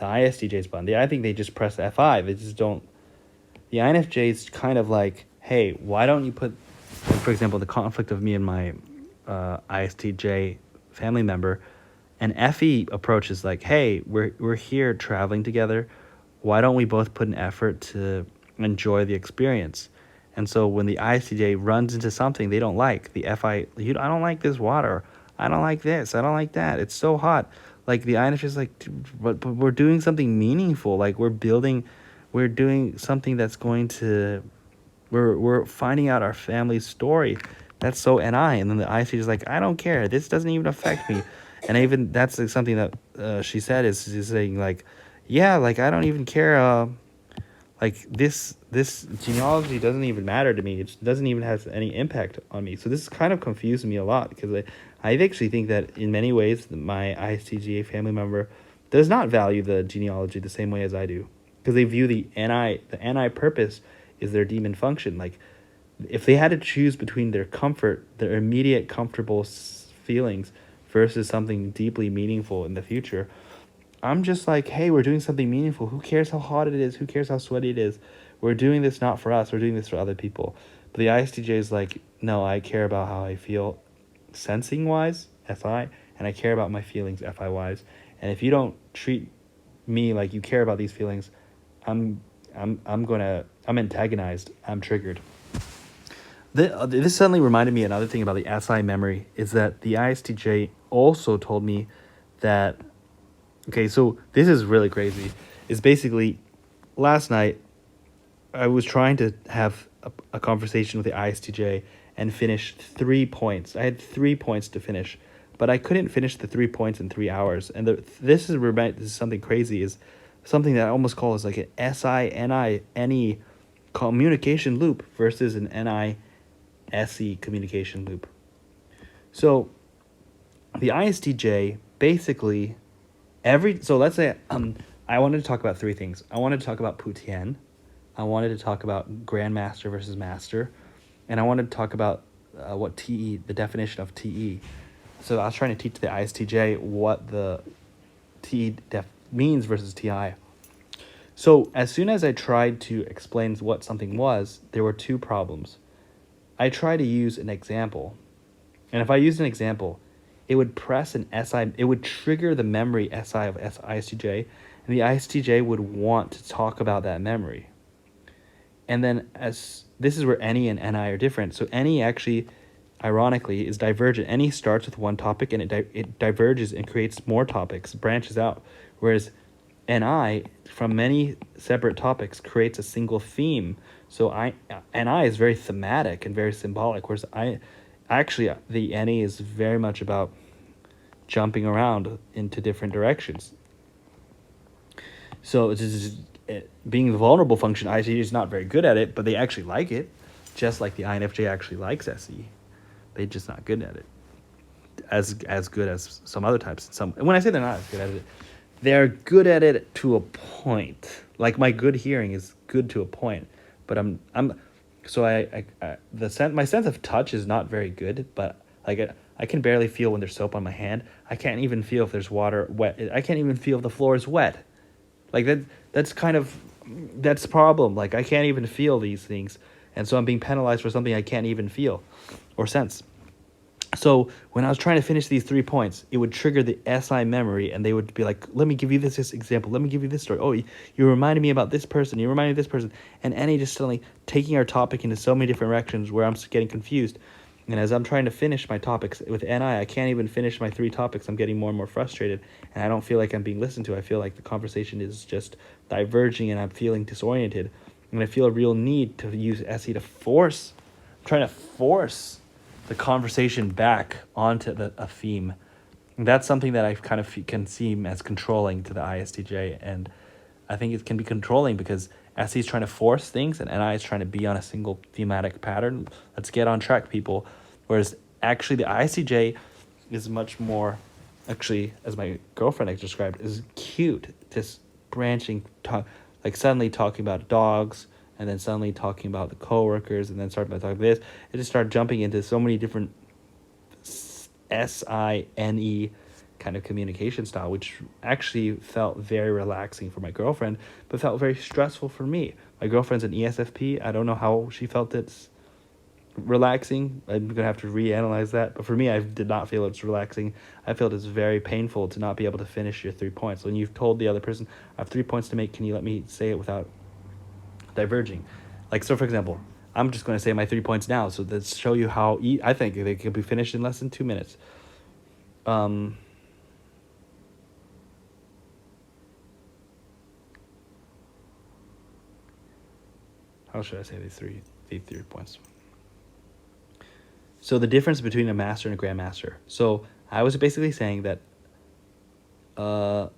the ISTJ's button. I think they just press F5. They just don't. The INFJ is kind of like, hey, why don't you put, like, for example, the conflict of me and my ISTJ family member, an FE approach is like, hey, we're here traveling together. Why don't we both put an effort to enjoy the experience? And so when the ISTJ runs into something they don't like, the FI, I don't like this water. I don't like this. I don't like that. It's so hot. Like the INFJ is like, but we're doing something meaningful. Like we're doing something that's going to, we're finding out our family's story. That's so NI. And then the ISTJ is like, I don't care. This doesn't even affect me. And even that's like something that she said is saying like, yeah, like I don't even care. Like this genealogy doesn't even matter to me. It doesn't even have any impact on me. So this kind of confused me a lot because I actually think that in many ways my ISTJ family member does not value the genealogy the same way as I do, because they view the NI purpose is their demon function. Like if they had to choose between their comfort, their immediate comfortable feelings versus something deeply meaningful in the future, I'm just like, hey, we're doing something meaningful. Who cares how hot it is? Who cares how sweaty it is? We're doing this not for us. We're doing this for other people. But the ISTJ is like, no, I care about how I feel sensing-wise, SI, and I care about my feelings, FI-wise. And if you don't treat me like you care about these feelings, I'm antagonized. I'm triggered. This suddenly reminded me another thing about the SI memory is that the ISTJ also told me that, okay, so this is really crazy. It's basically, last night, I was trying to have a conversation with the ISTJ and finish 3 points. I had 3 points to finish, but I couldn't finish the 3 points in 3 hours. And this is something crazy, is something that I almost call is like an SI-NI-NE communication loop versus an NI-SE communication loop. So the ISTJ basically so let's say I wanted to talk about 3 things. I wanted to talk about Putian. I wanted to talk about Grandmaster versus Master. And I wanted to talk about what TE, the definition of TE. So I was trying to teach the ISTJ what the TE means versus TI. So as soon as I tried to explain what something was, there were 2 problems. I tried to use an example. And if I used an example, it would press an SI, it would trigger the memory SI of ISTJ, and the ISTJ would want to talk about that memory. And then this is where NE and NI are different. So NE actually, ironically, is divergent. NE starts with one topic and it diverges and creates more topics, branches out. Whereas NI, from many separate topics, creates a single theme. So NI is very thematic and very symbolic, whereas the NE is very much about jumping around into different directions. So it's just, being the vulnerable function, ISTJ is not very good at it, but they actually like it, just like the INFJ actually likes SE. They're just not good at it, as good as some other types. And when I say they're not as good at it, they're good at it to a point. Like my good hearing is good to a point, but my sense of touch is not very good. But like I can barely feel when there's soap on my hand. I can't even feel if there's water wet. I can't even feel if the floor is wet. Like that's the problem. Like I can't even feel these things, and so I'm being penalized for something I can't even feel or sense. So when I was trying to finish these 3 points, it would trigger the SI memory, and they would be like, let me give you this example. Let me give you this story. Oh, you reminded me about this person. You reminded me of this person. And Annie just suddenly taking our topic into so many different directions where I'm getting confused. And as I'm trying to finish my topics with NI, I can't even finish my 3 topics. I'm getting more and more frustrated, and I don't feel like I'm being listened to. I feel like the conversation is just diverging, and I'm feeling disoriented. And I feel a real need to use SE to trying to force the conversation back onto a theme. And that's something that I kind of can seem as controlling to the ISTJ, and I think it can be controlling because SE is trying to force things and NI is trying to be on a single thematic pattern. Let's get on track, people. Whereas actually the ISTJ is much more, actually, as my girlfriend has described, is cute. Just branching, like suddenly talking about dogs, and then suddenly talking about the coworkers, and then starting by talking this. It just started jumping into so many different SINE kind of communication style, which actually felt very relaxing for my girlfriend, but felt very stressful for me. My girlfriend's an ESFP. I don't know how she felt it's relaxing. I'm going to have to reanalyze that. But for me, I did not feel it's relaxing. I felt it's very painful to not be able to finish your 3 points. When you've told the other person, I have 3 points to make, can you let me say it without diverging? Like, so for example, I'm just going to say my 3 points now. So let's show you how I think they could be finished in less than 2 minutes. How should I say these three points? So the difference between a master and a grandmaster. So I was basically saying that a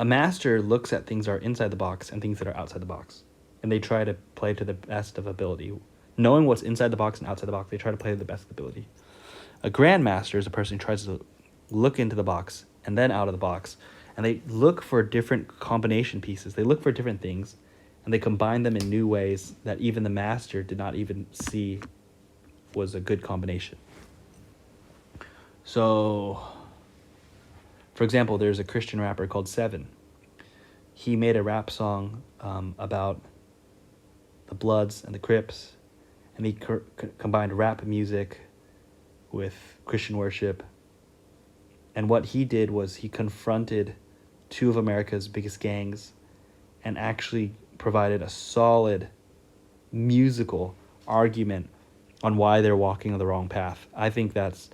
master looks at things that are inside the box and things that are outside the box, and they try to play to the best of ability. Knowing what's inside the box and outside the box, they try to play to the best ability. A grandmaster is a person who tries to look into the box and then out of the box, and they look for different combination pieces. They look for different things, and they combine them in new ways that even the master did not even see was a good combination. So, for example, there's a Christian rapper called Seven. He made a rap song about the Bloods and the Crips, and he combined rap music with Christian worship. And what he did was he confronted two of America's biggest gangs and actually provided a solid musical argument on why they're walking on the wrong path. I think that's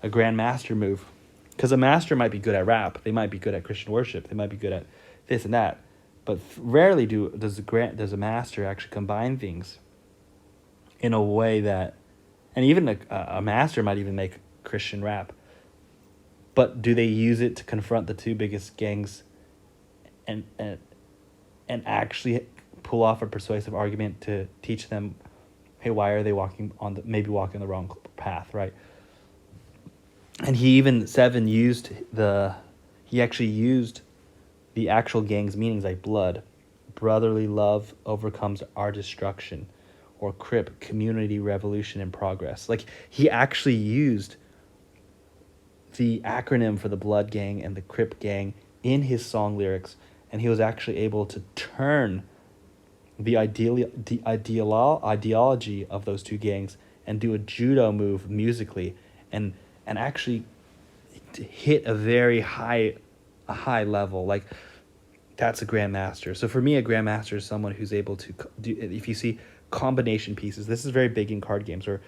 a grandmaster move, because a master might be good at rap, they might be good at Christian worship, they might be good at this and that, but rarely does a master actually combine things in a way that, and even a master might even make Christian rap, but do they use it to confront the two biggest gangs and actually pull off a persuasive argument to teach them, hey, why are they walking on the wrong path, right? And Seven actually used the actual gang's meanings, like blood, brotherly love overcomes our destruction, or Crip, community revolution in progress. Like, he actually used the acronym for the Blood Gang and the Crip Gang in his song lyrics, and he was actually able to turn the ideology of those two gangs and do a judo move musically, and actually hit a very high level. Like, that's a grandmaster. So for me, a grandmaster is someone who's able to do, if you see combination pieces, this is very big in card games, or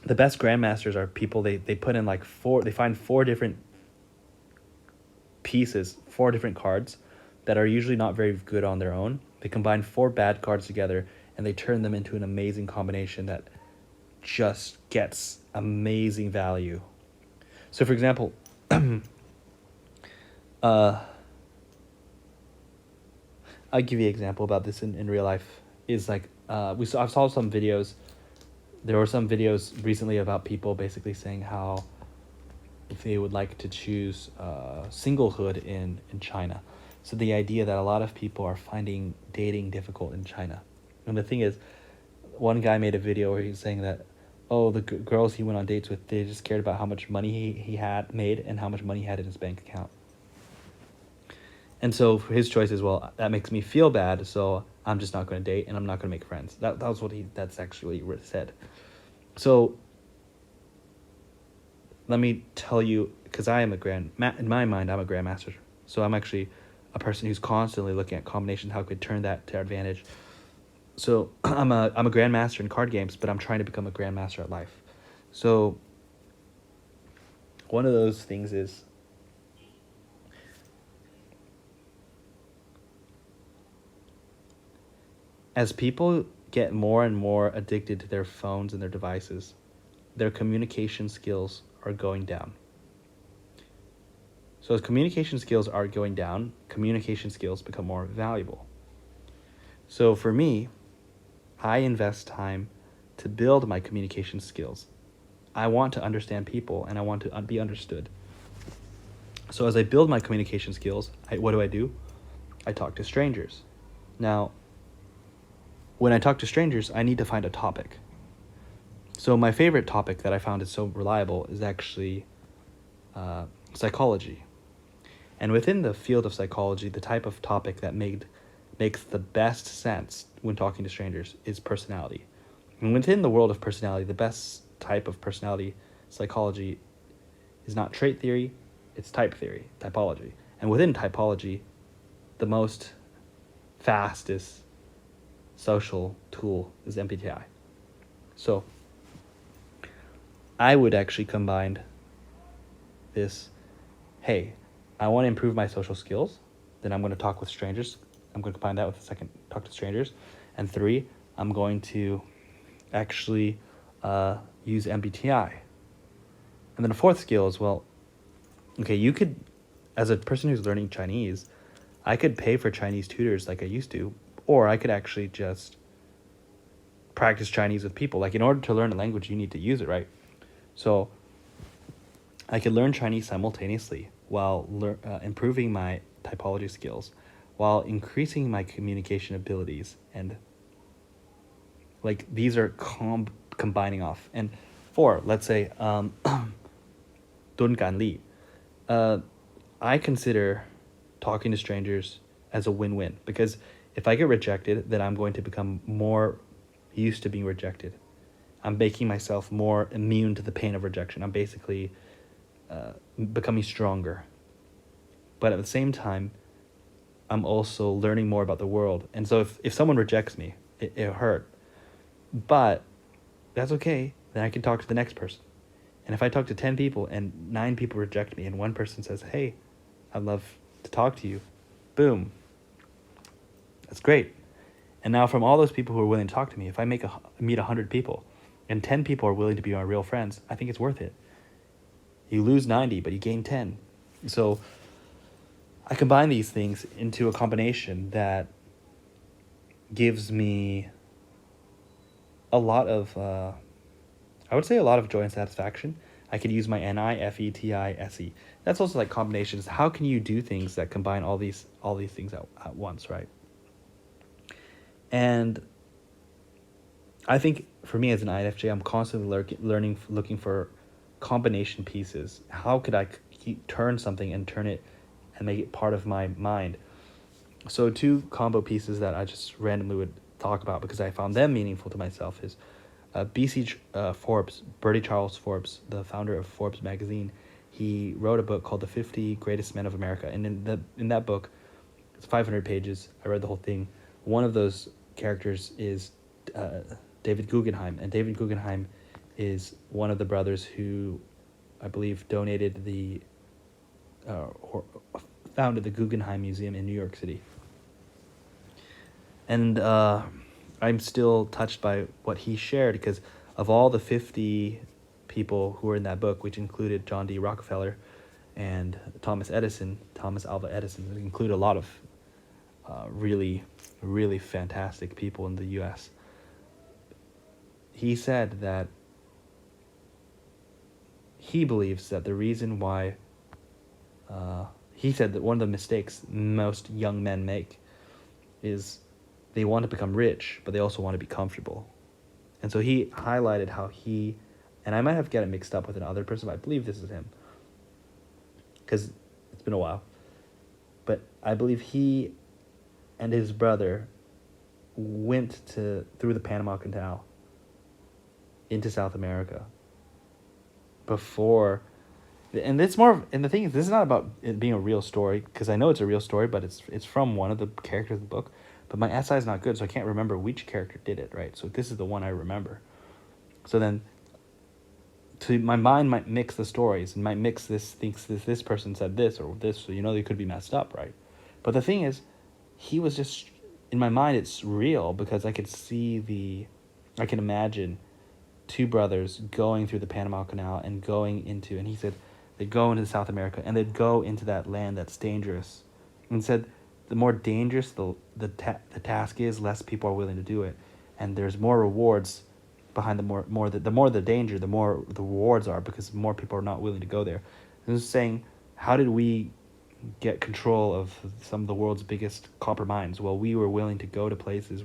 the best grandmasters are people, they put in like they find 4 different pieces, 4 different cards that are usually not very good on their own. They combine 4 bad cards together and they turn them into an amazing combination that just gets amazing value. So for example, I'll give you an example about this in real life. Is like I saw some videos. There were some videos recently about people basically saying how if they would like to choose singlehood in China. So the idea that a lot of people are finding dating difficult in China. And the thing is, one guy made a video where he's saying that, the girls he went on dates with, they just cared about how much money he had made and how much money he had in his bank account. And so for his choice is, well, that makes me feel bad, so I'm just not going to date and I'm not going to make friends. That's actually what he said. So let me tell you, because I am in my mind, I'm a grandmaster. So I'm actually a person who's constantly looking at combinations, how I could turn that to our advantage. So I'm a grandmaster in card games, but I'm trying to become a grandmaster at life. So one of those things is, as people get more and more addicted to their phones and their devices, their communication skills are going down. So as communication skills are going down, communication skills become more valuable. So for me, I invest time to build my communication skills. I want to understand people and I want to be understood. So as I build my communication skills, what do? I talk to strangers. Now, when I talk to strangers, I need to find a topic. So my favorite topic that I found is so reliable is actually psychology. And within the field of psychology, the type of topic that makes the best sense when talking to strangers is personality. And within the world of personality, the best type of personality psychology is not trait theory, it's type theory, typology. And within typology, the most fastest social tool is MBTI. So I would actually combine this, hey, I want to improve my social skills, then I'm going to talk with strangers. I'm going to combine that with the second, talk to strangers. And 3, I'm going to actually use MBTI. And then a fourth skill is, well, okay, you could, as a person who's learning Chinese, I could pay for Chinese tutors like I used to, or I could actually just practice Chinese with people. Like, in order to learn a language, you need to use it, right? So I could learn Chinese simultaneously while improving my typology skills, while increasing my communication abilities. And like, these are combining off. And 4, let's say, Dun Gan Li. I consider talking to strangers as a win-win, because if I get rejected, then I'm going to become more used to being rejected. I'm making myself more immune to the pain of rejection. I'm basically becoming stronger. But at the same time, I'm also learning more about the world. And so if someone rejects me, it hurt. But that's okay. Then I can talk to the next person. And if I talk to 10 people and 9 people reject me and one person says, hey, I'd love to talk to you, boom. That's great. And now from all those people who are willing to talk to me, if I meet 100 people and 10 people are willing to be my real friends, I think it's worth it. You lose 90, but you gain 10. So I combine these things into a combination that gives me a lot of, I would say a lot of joy and satisfaction. I could use my NIFETISE. That's also like combinations. How can you do things that combine all these things at once, right? And I think for me as an INFJ, I'm constantly looking for combination pieces. How could I turn something and turn it and make it part of my mind? So 2 combo pieces that I just randomly would talk about because I found them meaningful to myself is Forbes, Bertie Charles Forbes, the founder of Forbes magazine. He wrote a book called The 50 Greatest Men of America. And in that book, it's 500 pages. I read the whole thing. One of those characters is David Guggenheim. And David Guggenheim is one of the brothers who, I believe, donated or founded the Guggenheim Museum in New York City. And I'm still touched by what he shared, because of all the 50 people who were in that book, which included John D. Rockefeller and Thomas Alva Edison, it included a lot of really, really fantastic people in the U.S. He said that he believes that the reason why, he said that one of the mistakes most young men make is they want to become rich, but they also want to be comfortable. And so he highlighted how he, and I might have got it mixed up with another person, but I believe this is him, because it's been a while. But I believe he and his brother went through the Panama Canal into South America before, and it's more, and the thing is, this is not about it being a real story, because I know it's a real story, but it's from one of the characters of the book. But my SI is not good, so I can't remember which character did it, right? So this is the one I remember. So then, my mind might mix the stories, and might mix thinks this person said this or this, so they could be messed up, right? But the thing is, he was just, in my mind, it's real, because I can imagine 2 brothers going through the Panama Canal and and he said they'd go into South America, and they'd go into that land that's dangerous. And said, the more dangerous the task is, less people are willing to do it, and there's more rewards behind the more the danger, the more the rewards are, because more people are not willing to go there. And this is saying, how did we get control of some of the world's biggest copper mines? Well, we were willing to go to places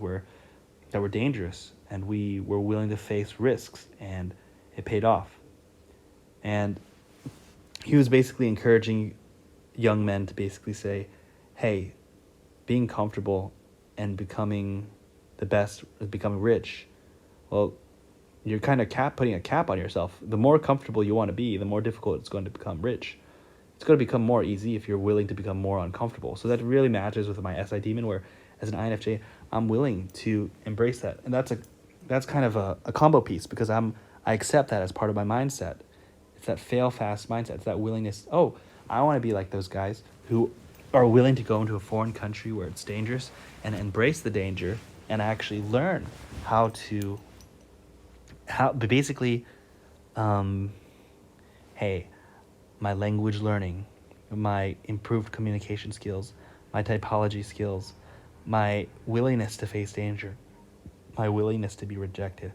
that were dangerous, and we were willing to face risks, and it paid off. And he was basically encouraging young men to basically say, hey, being comfortable and becoming the best, becoming rich, well, you're kind of putting a cap on yourself. The more comfortable you want to be, the more difficult it's going to become rich. It's going to become more easy if you're willing to become more uncomfortable. So that really matches with my SI demon, where as an INFJ, I'm willing to embrace that. And that's kind of a combo piece, because I accept that as part of my mindset. It's that fail fast mindset. It's that willingness. Oh, I want to be like those guys who are willing to go into a foreign country where it's dangerous and embrace the danger and actually learn how basically, hey, my language learning, my improved communication skills, my typology skills, my willingness to face danger, my willingness to be rejected,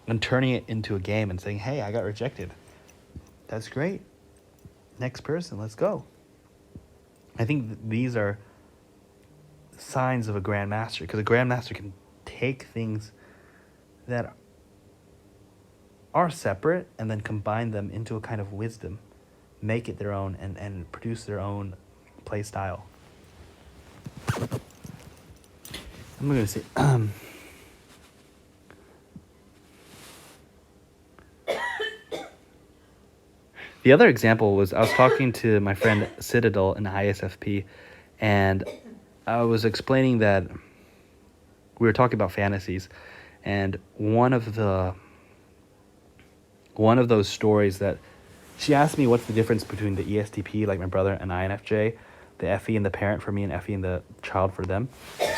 and turning it into a game and saying, hey, I got rejected. That's great. Next person, let's go. I think these are signs of a grandmaster, because a grandmaster can take things that are separate and then combine them into a kind of wisdom, make it their own, and produce their own play style. I'm going to say, the other example was, I was talking to my friend Citadel in ISFP, and I was explaining that we were talking about fantasies, and one of those stories that she asked me, what's the difference between the ESTP, like my brother, and INFJ, the FE and the parent for me, and FE and the child for them.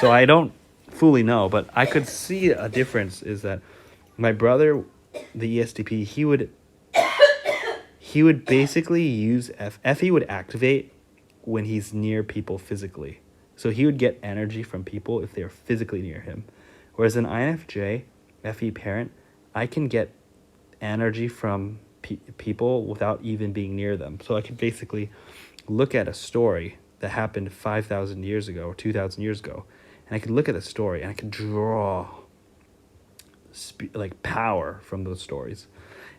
So I don't fully know, but I could see a difference is that my brother, the ESTP, he would basically use FE would activate when he's near people physically. So he would get energy from people if they're physically near him. Whereas an INFJ, FE parent, I can get energy from people without even being near them. So I could basically look at a story that happened 5,000 years ago or 2,000 years ago, and I could look at the story and I could draw power from those stories.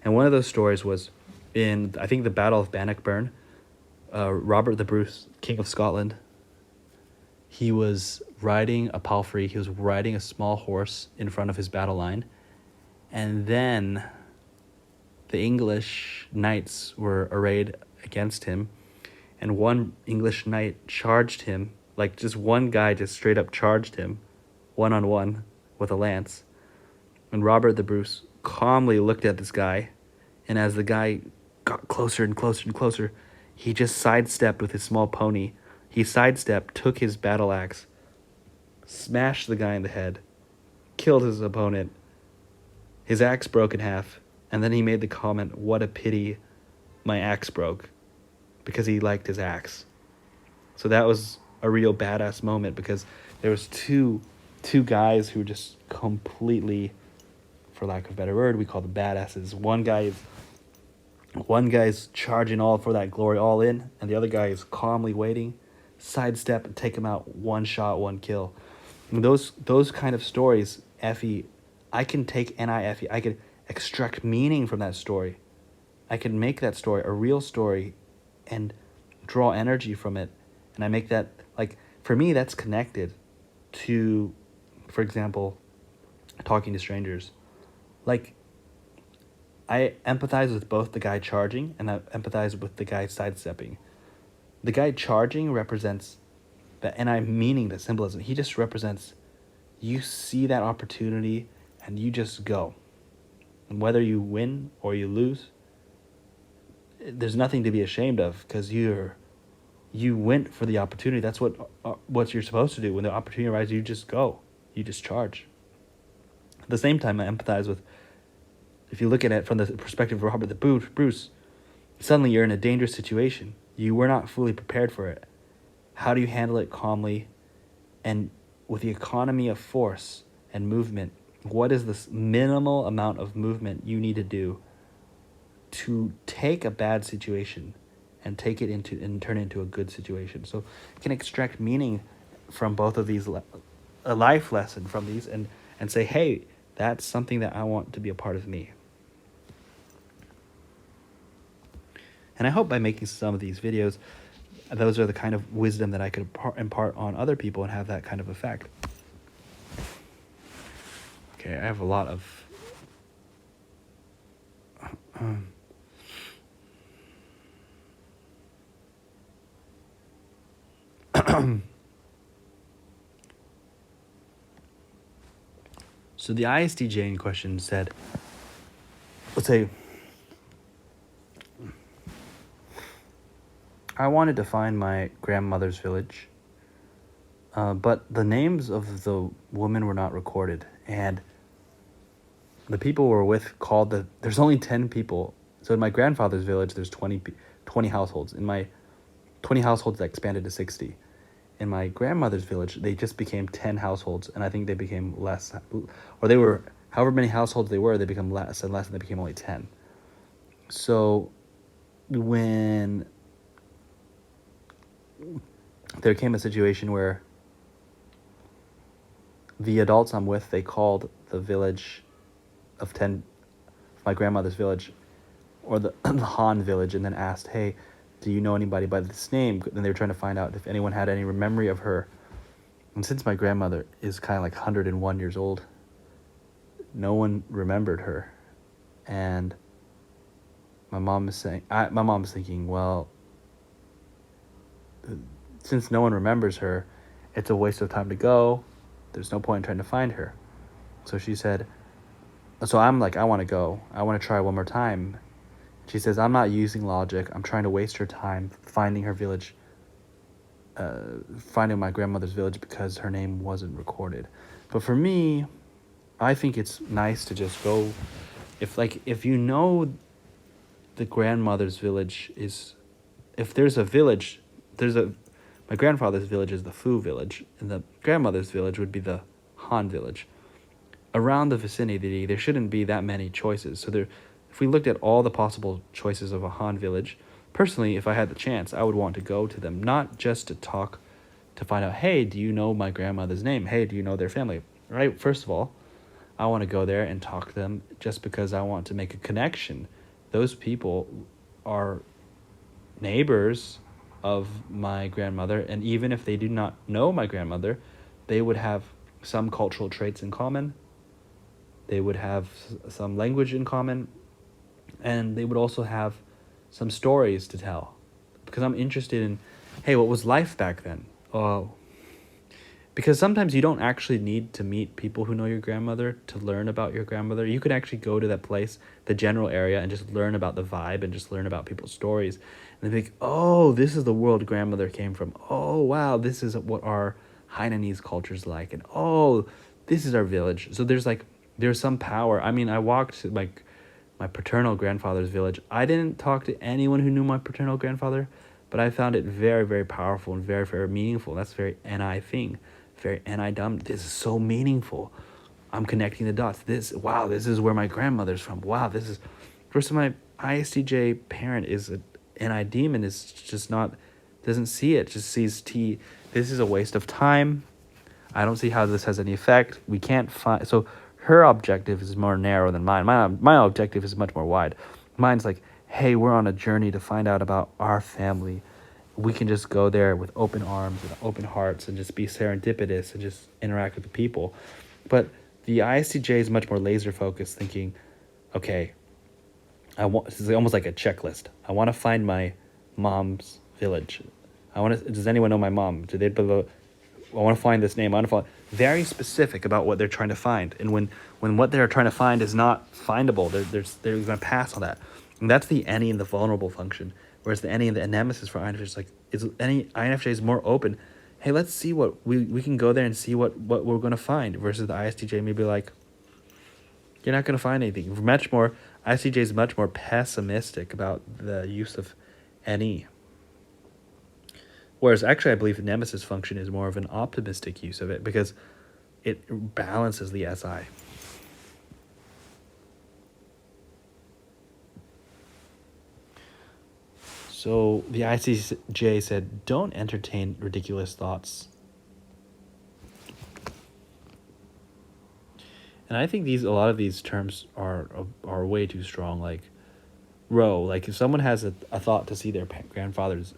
And one of those stories was in, I think, the Battle of Bannockburn. Robert the Bruce, King of Scotland, he was riding a palfrey. He was riding a small horse in front of his battle line, and then the English knights were arrayed against him, and one English knight charged him, like just one guy just straight up charged him, one-on-one with a lance. And Robert the Bruce calmly looked at this guy, and as the guy got closer and closer and closer, he just sidestepped with his small pony. He sidestepped, took his battle axe, smashed the guy in the head, killed his opponent. His axe broke in half, and then he made the comment, "What a pity my axe broke," because he liked his axe. So that was a real badass moment, because there was two guys who were just completely, for lack of a better word, we call them badasses. One guy's charging all for that glory, all in, and the other guy is calmly waiting, sidestep and take him out, one shot, one kill. And those kind of stories, FE, I can take NIFE, I could extract meaning from that story. I can make that story a real story and draw energy from it. And I make that, like, for me, that's connected to, for example, talking to strangers. Like, I empathize with both the guy charging and I empathize with the guy sidestepping. The guy charging represents that, and I'm meaning the symbolism. He just represents, you see that opportunity and you just go. And whether you win or you lose, there's nothing to be ashamed of, because you went for the opportunity. That's what you're supposed to do. When the opportunity arises, you just go. You just charge. At the same time, I empathize with, if you look at it from the perspective of Robert the Bruce, suddenly you're in a dangerous situation. You were not fully prepared for it. How do you handle it calmly? And with the economy of force and movement, what is this minimal amount of movement you need to do to take a bad situation and take it into and turn it into a good situation? So you can extract meaning from both of these, a life lesson from these, and say, hey, that's something that I want to be a part of me. And I hope by making some of these videos, those are the kind of wisdom that I could impart on other people and have that kind of effect. Okay, I have a lot of... So the ISTJ in question said, let's say, I wanted to find my grandmother's village, but the names of the women were not recorded, and the people we're with called there's only 10 people. So in my grandfather's village, there's 20 households. In my 20 households, that expanded to 60. In my grandmother's village, they just became 10 households, and I think they became less, or they were, however many households they were, they become less and less, and they became only 10. So when there came a situation where the adults I'm with, they called the village of 10, my grandmother's village, or the Han village, and then asked, hey, do you know anybody by this name? Then they were trying to find out if anyone had any memory of her. And since my grandmother is kind of like 101 years old, no one remembered her. And my mom is thinking, well, since no one remembers her, it's a waste of time to go. There's no point in trying to find her. So she said, so I'm like, I want to go. I want to try one more time. She says, I'm not using logic. I'm trying to waste her time finding her village, finding my grandmother's village because her name wasn't recorded. But for me, I think it's nice to just go. If you know the grandmother's village is, if there's a village, my grandfather's village is the Fu village, and the grandmother's village would be the Han village. Around the vicinity, there shouldn't be that many choices. So if we looked at all the possible choices of a Han village, personally, if I had the chance, I would want to go to them, not just to talk, to find out, hey, do you know my grandmother's name? Hey, do you know their family? Right? First of all, I want to go there and talk to them just because I want to make a connection. Those people are neighbors of my grandmother, and even if they do not know my grandmother, they would have some cultural traits in common. They would have some language in common, and they would also have some stories to tell. Because I'm interested in, hey, what was life back then? Oh, because sometimes you don't actually need to meet people who know your grandmother to learn about your grandmother. You could actually go to that place, the general area, and just learn about the vibe and just learn about people's stories. And then think, oh, this is the world grandmother came from. Oh, wow, this is what our Hainanese culture's like. And oh, this is our village. So there's some power. I mean, I walked to my paternal grandfather's village. I didn't talk to anyone who knew my paternal grandfather, but I found it very, very powerful and very, very meaningful. That's a very NI thing. Very NI-dumb. This is so meaningful. I'm connecting the dots. This is where my grandmother's from. Wow, this is... First, my ISTJ parent is an NI demon, is just not... doesn't see it, just sees T. This is a waste of time. I don't see how this has any effect. We can't find... So her objective is more narrow than mine. My objective is much more wide. Mine's like, hey, we're on a journey to find out about our family. We can just go there with open arms and open hearts and just be serendipitous and just interact with the people. But the ISTJ is much more laser focused, thinking, okay, this is almost like a checklist. I want to find my mom's village. Does anyone know my mom? I want to find this name. I want to find very specific about what they're trying to find. And when what they're trying to find is not findable, they're going to pass on that. And that's the any and the vulnerable function. Whereas the any and the nemesis for INFJ is like, INFJ is more open. Hey, let's see what we can go there and see what we're going to find. Versus the ISTJ may be like, you're not going to find anything. ISTJ is much more pessimistic about the use of any. Whereas actually I believe the nemesis function is more of an optimistic use of it because it balances the SI. So the ISTJ said, don't entertain ridiculous thoughts. And I think a lot of these terms are way too strong. Like, row. Like if someone has a thought to see their grandmother's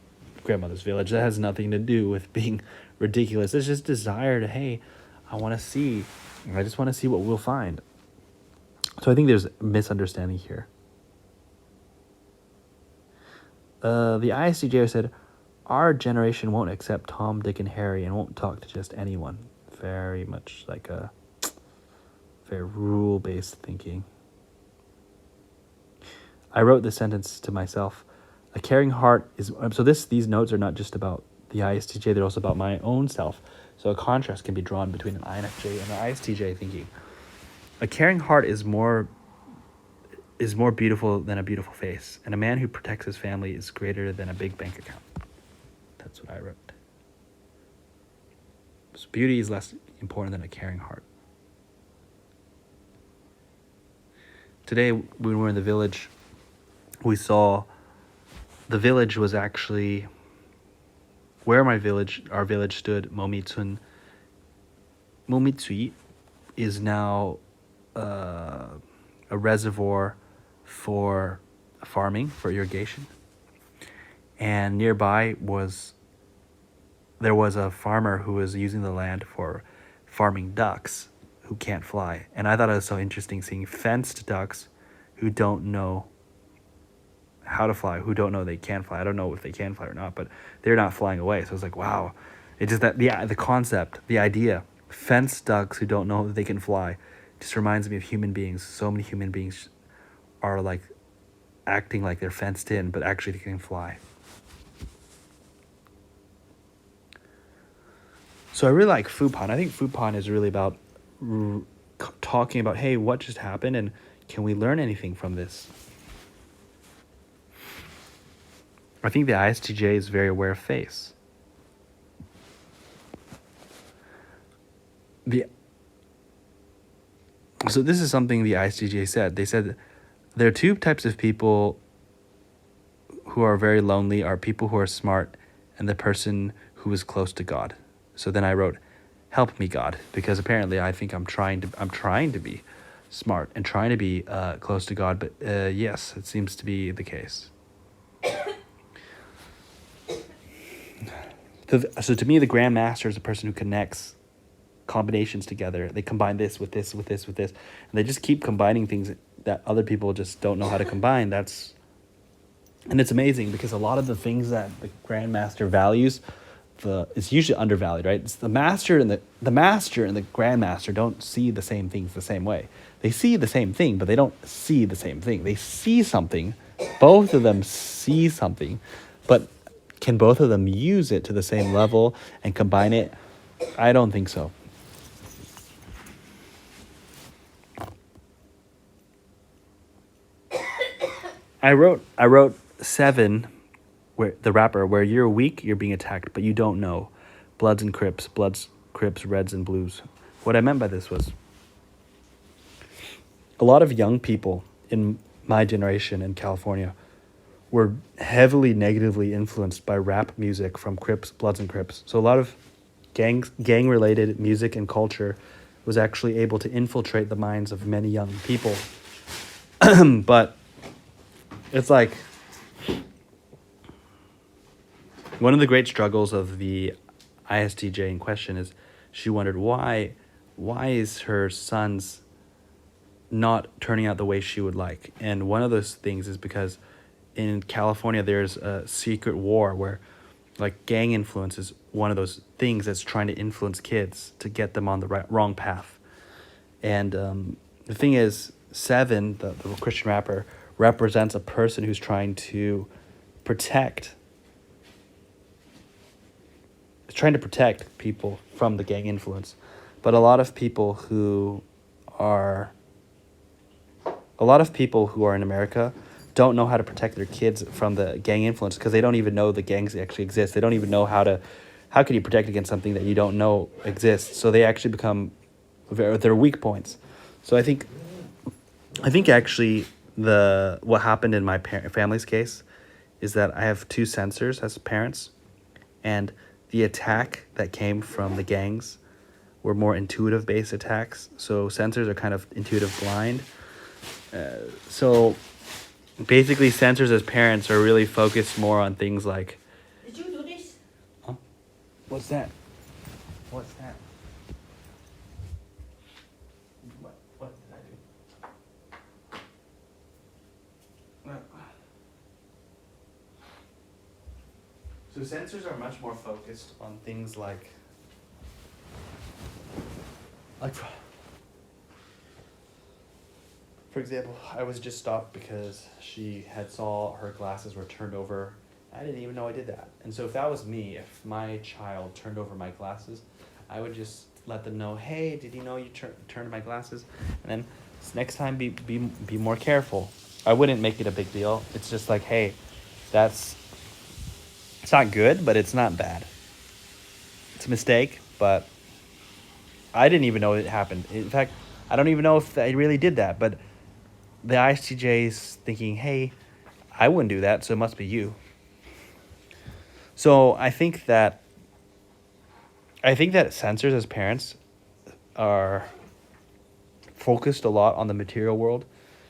village, that has nothing to do with being ridiculous. It's just desire to, hey, I just want to see what we'll find. So I think there's a misunderstanding here. The ISTJ said, our generation won't accept Tom, Dick, and Harry and won't talk to just anyone. Very much like a very rule-based thinking. I wrote this sentence to myself. A caring heart is... So these notes are not just about the ISTJ, they're also about my own self. So a contrast can be drawn between an INFJ and an ISTJ thinking. A caring heart is more beautiful than a beautiful face, and a man who protects his family is greater than a big bank account. That's what I wrote. So beauty is less important than a caring heart. Today, when we were in the village, we saw the village was actually where our village stood. Momitsui is now a reservoir for farming, for irrigation. And nearby there was a farmer who was using the land for farming ducks who can't fly. And I thought it was so interesting seeing fenced ducks who don't know how to fly, who don't know they can fly. I don't know if they can fly or not, but they're not flying away. So I was like, wow. It's just that the concept, the idea, fenced ducks who don't know that they can fly, just reminds me of human beings. So many human beings are like acting like they're fenced in, but actually they can fly. So I really like Fupan. I think Fupan is really about talking about, hey, what just happened, and can we learn anything from this? I think the ISTJ is very aware of face. So this is something the ISTJ said. They said there are two types of people who are very lonely, are people who are smart and the person who is close to God. So then I wrote, help me, God, because apparently I think I'm trying to be smart and trying to be close to God, but yes, it seems to be the case. So to me, the Grandmaster is a person who connects combinations together. They combine this with this, with this, with this, and they just keep combining things that other people just don't know how to combine. And it's amazing because a lot of the things that the Grandmaster values, it's usually undervalued, right? It's the master and the Grandmaster don't see the same things the same way. They see the same thing, but they don't see the same thing. They see something. Both of them see something, but can both of them use it to the same level and combine it? I don't think so. I wrote 7, where the rapper, where you're weak, you're being attacked, but you don't know. Bloods, Crips, Reds, and Blues. What I meant by this was a lot of young people in my generation in California were heavily negatively influenced by rap music from Crips, Bloods, and Crips. So a lot of gang-related music and culture was actually able to infiltrate the minds of many young people. But it's like one of the great struggles of the ISTJ in question is she wondered why is her son's not turning out the way she would like. And one of those things is because in California there's a secret war where like gang influence is one of those things that's trying to influence kids to get them on the wrong path. And the thing is, 7, the Christian rapper, represents a person who's trying to protect people from the gang influence. But a lot of people who are in America don't know how to protect their kids from the gang influence because they don't even know the gangs actually exist. They don't even know how can you protect against something that you don't know exists. So they actually become their weak points. So I think actually what happened in my family's case is that I have 2 sensors as parents, and the attack that came from the gangs were more intuitive based attacks. So sensors are kind of intuitive blind. So basically censors as parents are really focused more on things like, Did you do this? huh? What's that? What's that? What did I do? So censors are much more focused on things like for example, I was just stopped because she had saw her glasses were turned over. I didn't even know I did that. And so if that was me, if my child turned over my glasses, I would just let them know, hey, did you know you turned my glasses? And then next time be more careful. I wouldn't make it a big deal. It's just like, hey, it's not good, but it's not bad. It's a mistake, but I didn't even know it happened. In fact, I don't even know if I really did that, but the ISTJ's thinking, hey, I wouldn't do that, so it must be you. So I think that censors as parents are focused a lot on the material world.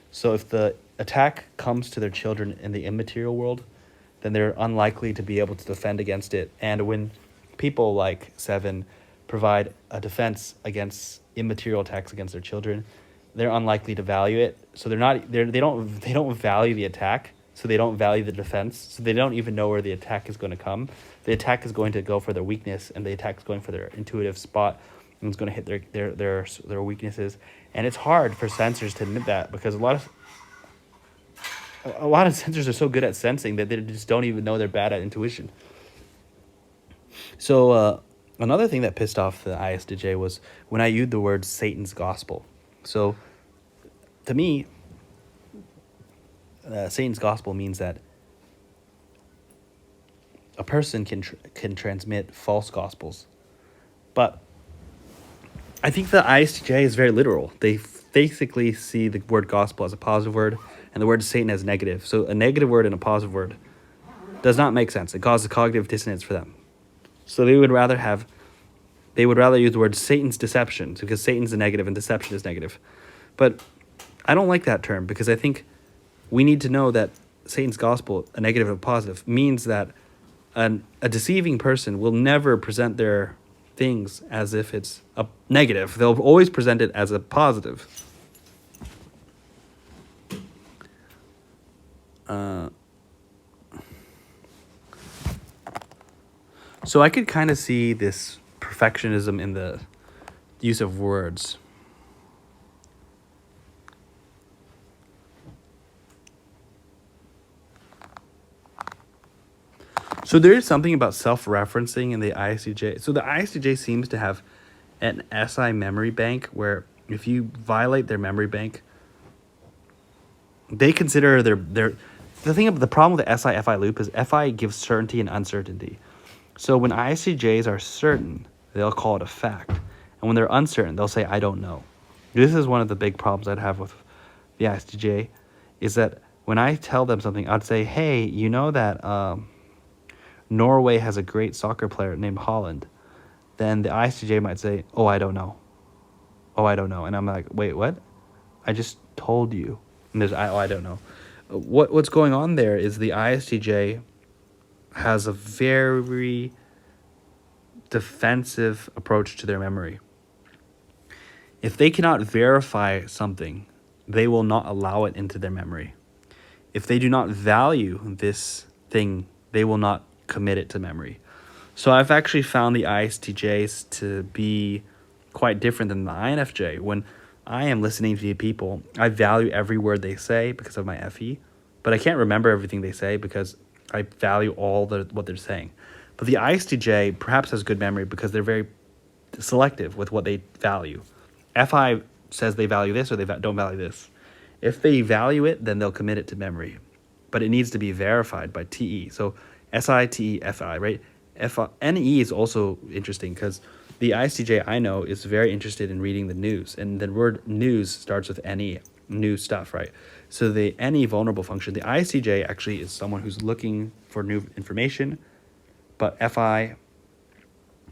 So if the attack comes to their children in the immaterial world, then they're unlikely to be able to defend against it. And when people like Seven provide a defense against immaterial attacks against their children, they're unlikely to value it. So they don't value the attack, so they don't value the defense, so they don't even know where the attack is going to come. The attack is going to go for their weakness, and the attack is going for their intuitive spot, and it's going to hit their weaknesses. And it's hard for censors to admit that, because a lot of censors are so good at sensing that they just don't even know they're bad at intuition. So another thing that pissed off the ISTJ was when I used the word Satan's gospel. So to me, Satan's gospel means that a person can transmit false gospels. But I think the ISTJ is very literal. They basically see the word gospel as a positive word and the word Satan as negative. So a negative word and a positive word does not make sense. It causes cognitive dissonance for them. So they would rather use the word Satan's deception, because Satan's a negative and deception is negative. But I don't like that term, because I think we need to know that Satan's gospel, a negative and a positive, means that a deceiving person will never present their things as if it's a negative. They'll always present it as a positive. So I could kind of see this perfectionism in the use of words. So there is something about self-referencing in the ISTJ. So the ISTJ seems to have an SI memory bank where if you violate their memory bank, they consider the problem with the SI-FI loop is FI gives certainty and uncertainty. So when ISTJs are certain, they'll call it a fact. And when they're uncertain, they'll say, I don't know. This is one of the big problems I'd have with the ISTJ, is that when I tell them something, I'd say, hey, you know that Norway has a great soccer player named Holland. Then the ISTJ might say, oh, I don't know. Oh, I don't know. And I'm like, wait, what? I just told you. And there's, I don't know. What's going on there is the ISTJ has a very defensive approach to their memory. If they cannot verify something, they will not allow it into their memory. If they do not value this thing, they will not commit it to memory. So I've actually found the ISTJs to be quite different than the INFJ. When I am listening to people, I value every word they say because of my FE, but I can't remember everything they say because I value what they're saying. But the ISTJ perhaps has good memory because they're very selective with what they value. FI says they value this or they don't value this. If they value it, then they'll commit it to memory. But it needs to be verified by TE. So SI, TE, FI, right? NE is also interesting because the ISTJ I know is very interested in reading the news. And the word news starts with NE, new stuff, right? So the NE vulnerable function, the ISTJ actually is someone who's looking for new information, but FI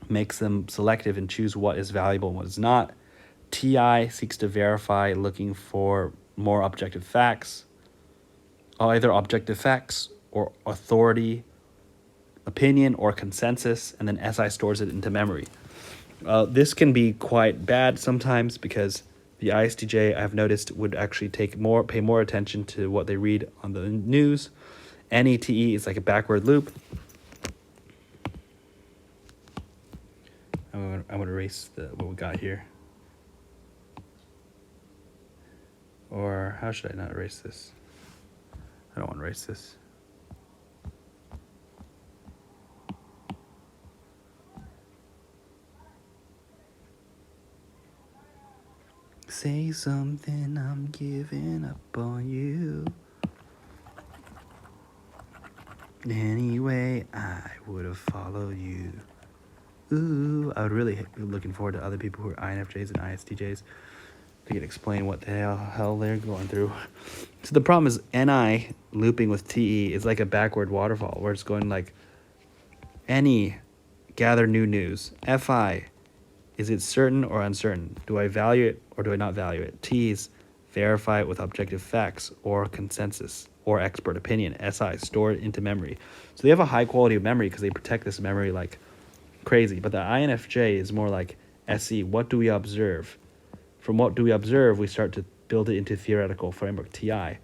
makes them selective and choose what is valuable and what is not. TI seeks to verify, looking for more objective facts. either objective facts or authority, opinion, or consensus, and then SI stores it into memory. This can be quite bad sometimes because the ISTJ, I've noticed, would actually pay more attention to what they read on the news. NETE is like a backward loop. I'm gonna erase what we got here. Or how should I not erase this? I don't want to erase this. Say something, I'm giving up on you. Anyway, I would have followed you. Ooh, I would really be looking forward to other people who are INFJs and ISTJs. They can explain what the hell they're going through. So the problem is NI looping with TE is like a backward waterfall where it's going like NE, gather new news. FI, is it certain or uncertain? Do I value it or do I not value it? T's, verify it with objective facts or consensus or expert opinion. SI, store it into memory. So they have a high quality of memory because they protect this memory like crazy. But the INFJ is more like SE, what do we observe? From what do we observe, we start to build it into theoretical framework, TI.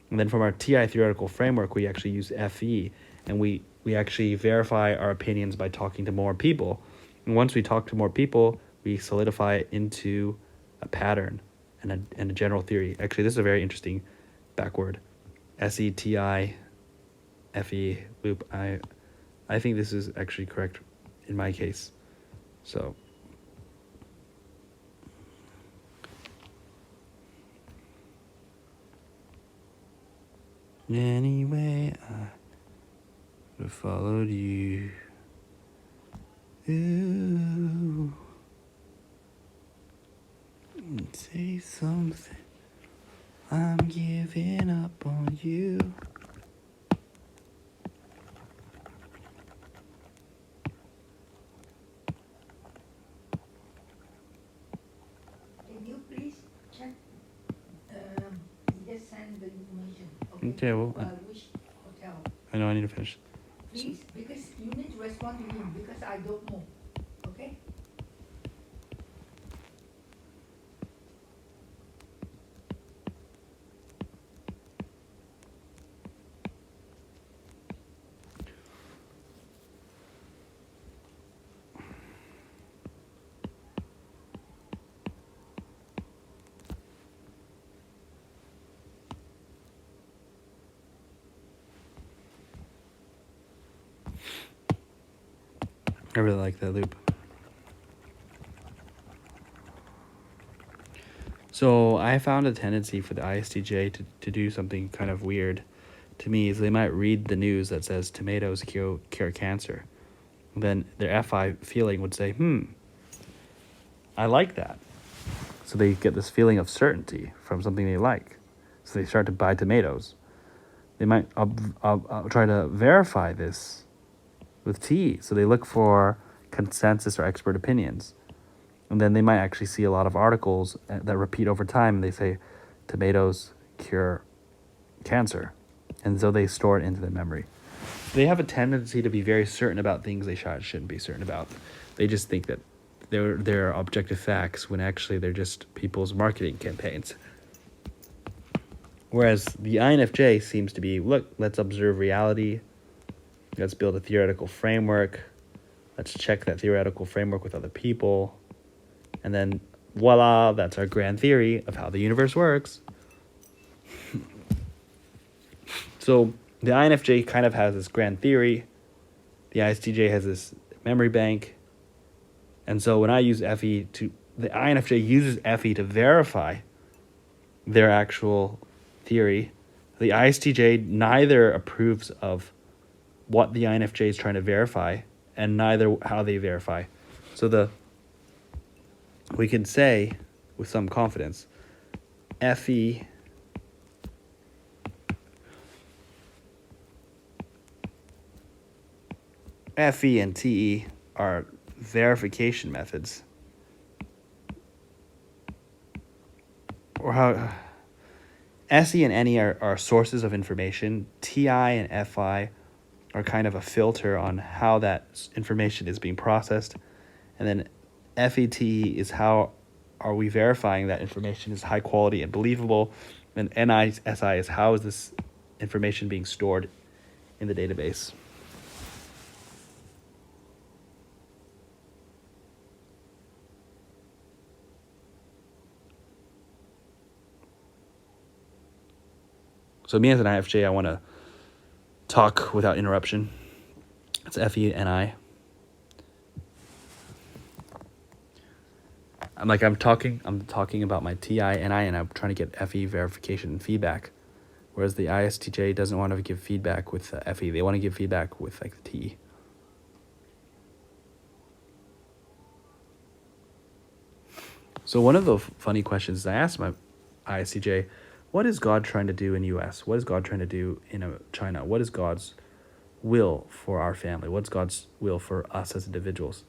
And then from our TI theoretical framework, we actually use FE, and we actually verify our opinions by talking to more people. And once we talk to more people, we solidify it into a pattern and a general theory. Actually, this is a very interesting backward SETI FE loop. I think this is actually correct in my case. So anyway, I would have followed you. Ooh. Say something, I'm giving up on you. Can you please check? Just send the information. Okay, well, Which hotel? I know I need to finish. Please, because you need to respond to him because I don't know. Okay? I really like that loop. So I found a tendency for the ISTJ to do something kind of weird to me is they might read the news that says tomatoes cure cancer. Then their FI feeling would say, I like that. So they get this feeling of certainty from something they like. So they start to buy tomatoes. They might try to verify this with T. So they look for consensus or expert opinions. And then they might actually see a lot of articles that repeat over time. And they say, tomatoes cure cancer. And so they store it into their memory. They have a tendency to be very certain about things they shouldn't be certain about. They just think that they're objective facts when actually they're just people's marketing campaigns. Whereas the INFJ seems to be, look, let's observe reality. Let's build a theoretical framework. Let's check that theoretical framework with other people. And then voila, that's our grand theory of how the universe works. So the INFJ kind of has this grand theory. The ISTJ has this memory bank. And so when I use FE the INFJ uses FE to verify their actual theory. The ISTJ neither approves of what the INFJ is trying to verify and neither how they verify. So we can say with some confidence, FE and TE are verification methods. Or how SE and NE are sources of information. TI and FI are kind of a filter on how that information is being processed. And then FET is how are we verifying that information is high quality and believable. And NISI is how is this information being stored in the database. So me as an IFJ, I want to talk without interruption. It's FENI. I'm talking about my TI, NI, and I'm trying to get FE verification and feedback. Whereas the ISTJ doesn't want to give feedback with the FE. They want to give feedback with like the TE. So one of the funny questions I asked my ISTJ, what is God trying to do in US? What is God trying to do in China? What is God's will for our family? What's God's will for us as individuals?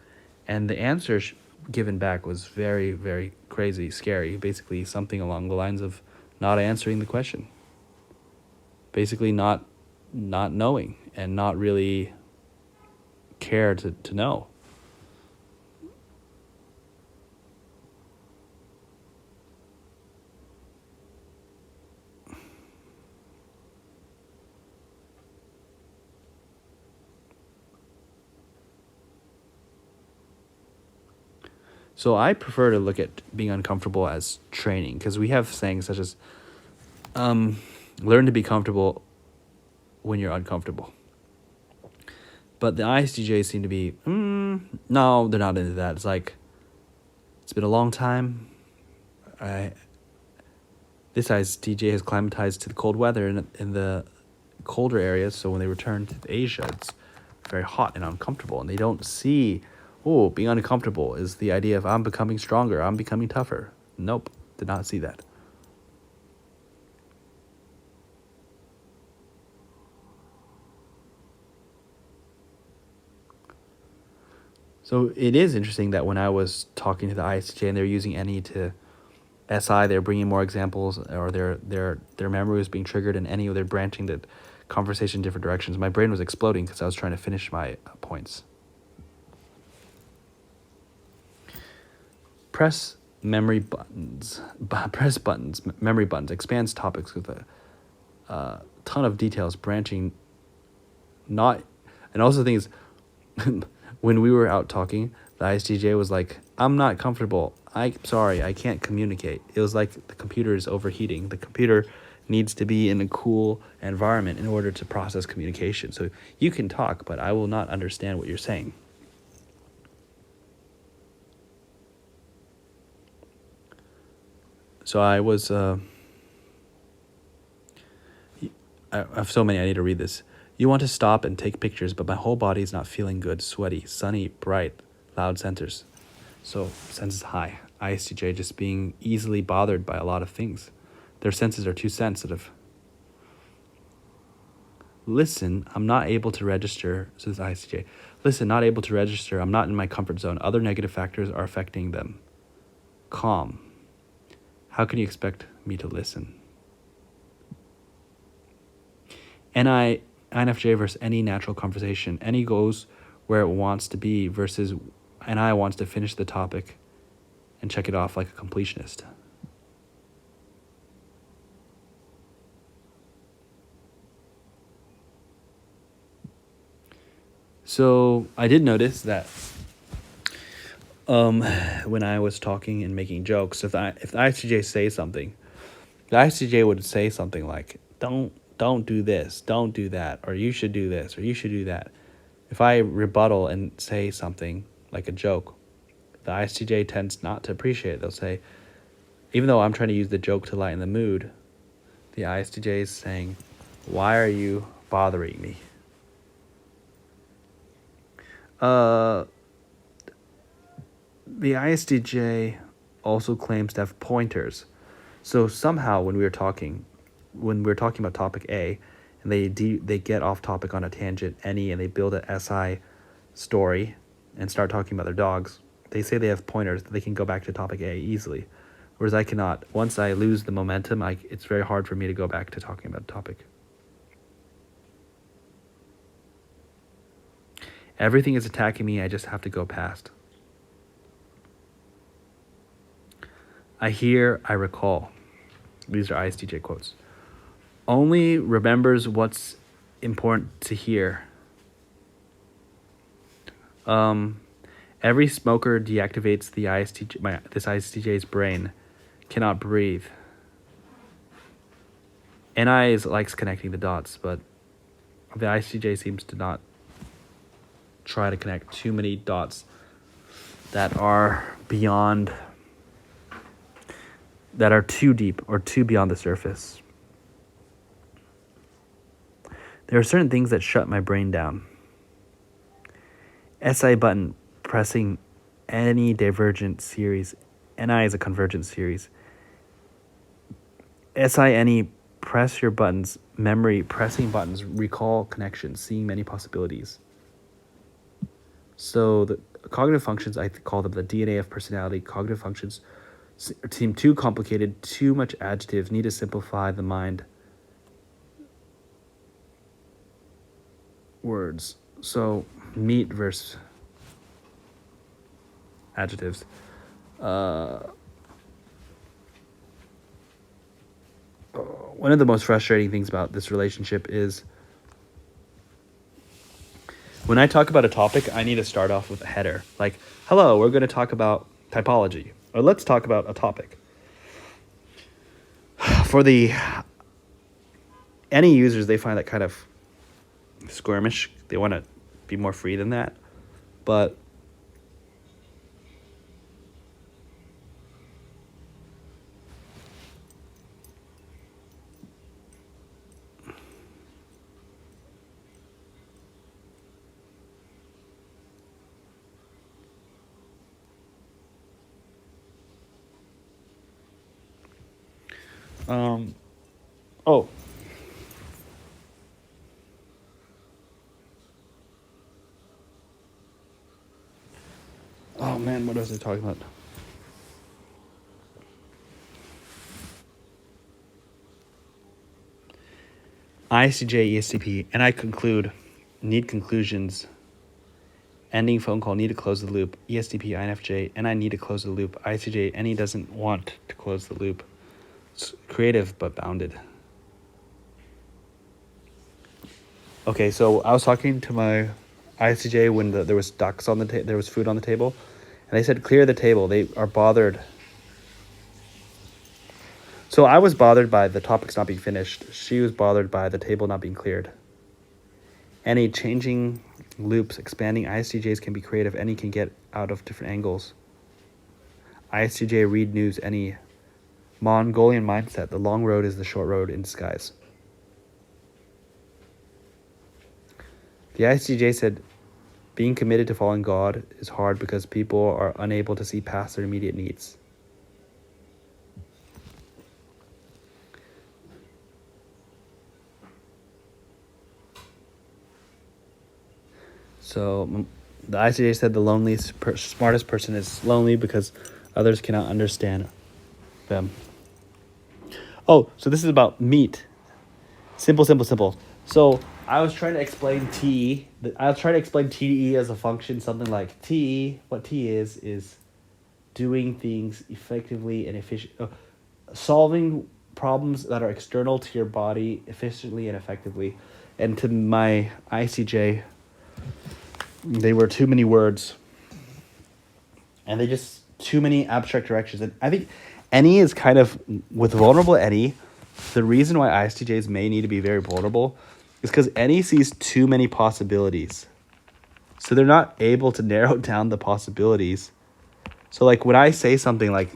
And the answer given back was very, very crazy, scary. Basically something along the lines of not answering the question. Basically not knowing and not really care to know. So I prefer to look at being uncomfortable as training, because we have sayings such as learn to be comfortable when you're uncomfortable. But the ISTJs seem to be, no, they're not into that. It's like, it's been a long time. This ISTJ has climatized to the cold weather in the colder areas, so when they return to Asia, it's very hot and uncomfortable, and they don't see, being uncomfortable is the idea of I'm becoming stronger, I'm becoming tougher. Nope, did not see that. So it is interesting that when I was talking to the ISTJ and they're using NE to SI, they're bringing more examples, or their memory was being triggered, and NE, they're branching the conversation in different directions. My brain was exploding because I was trying to finish my points. Press memory buttons. Memory buttons expands topics with a ton of details, branching. And also the thing is, when we were out talking, the ISTJ was like, I'm not comfortable. I'm sorry, I can't communicate. It was like the computer is overheating. The computer needs to be in a cool environment in order to process communication. So you can talk, but I will not understand what you're saying. So I was, I have so many, I need to read this. You want to stop and take pictures, but my whole body is not feeling good, sweaty, sunny, bright, loud centers. So senses high. ISTJ just being easily bothered by a lot of things. Their senses are too sensitive. Listen, I'm not able to register, says ISTJ. Listen, not able to register, I'm not in my comfort zone. Other negative factors are affecting them. Calm. How can you expect me to listen? INFJ versus any natural conversation. Any goes where it wants to be versus NI wants to finish the topic and check it off like a completionist. So I did notice that when I was talking and making jokes, if the ISTJ says something, the ISTJ would say something like, don't do this, don't do that, or you should do this, or you should do that. If I rebuttal and say something like a joke, the ISTJ tends not to appreciate it. They'll say, even though I'm trying to use the joke to lighten the mood, the ISTJ is saying, why are you bothering me? The ISTJ also claims to have pointers. So somehow when we're talking about topic A, and they get off topic on a tangent, NE, and they build a SI story and start talking about their dogs, they say they have pointers that they can go back to topic A easily. whereas I cannot. Once I lose the momentum, it's very hard for me to go back to talking about a topic. Everything is attacking me, I just have to go past. I hear, I recall. These are ISTJ quotes. Only remembers what's important to hear. Every smoker deactivates the this ISTJ's brain. Cannot breathe. NI likes connecting the dots, but the ISTJ seems to not try to connect too many dots that are beyond, that are too deep or too beyond the surface. There are certain things that shut my brain down. SI button, pressing any divergent series. NI is a convergent series. SI, press your buttons. Memory, pressing buttons. Recall connections, seeing many possibilities. So the cognitive functions, I call them the DNA of personality. Cognitive functions seem too complicated, too much adjectives, need to simplify the mind. Words. So meat versus adjectives. One of the most frustrating things about this relationship is when I talk about a topic, I need to start off with a header. Like, hello, we're going to talk about typology. Or let's talk about a topic. For any users, they find that kind of squirmish. They want to be more free than that. But oh. Oh man, what was I talking about? ISTJ, ESTP, and I conclude, need conclusions. Ending phone call, need to close the loop. ESTP, INFJ, and I need to close the loop. ISTJ, and he doesn't want to close the loop. It's creative but bounded. Okay, so I was talking to my ISTJ when there was ducks on the there was food on the table, and they said clear the table. They are bothered. So I was bothered by the topics not being finished. She was bothered by the table not being cleared. Any changing loops, expanding ISTJs can be creative. Any can get out of different angles. ISTJ read news. Any Mongolian mindset. The long road is the short road in disguise. The ISTJ said, being committed to following God is hard because people are unable to see past their immediate needs. So the ISTJ said the loneliest, smartest person is lonely because others cannot understand them. Oh, so this is about meat. Simple. So I was trying to explain TE. I was trying to explain TE as a function, something like TE. What TE is doing things effectively and efficiently, solving problems that are external to your body efficiently and effectively. And to my ICJ, they were too many words. And they just too many abstract directions. And I think any is kind of, with vulnerable any, the reason why ISTJs may need to be very vulnerable is because any sees too many possibilities. So they're not able to narrow down the possibilities. So like when I say something like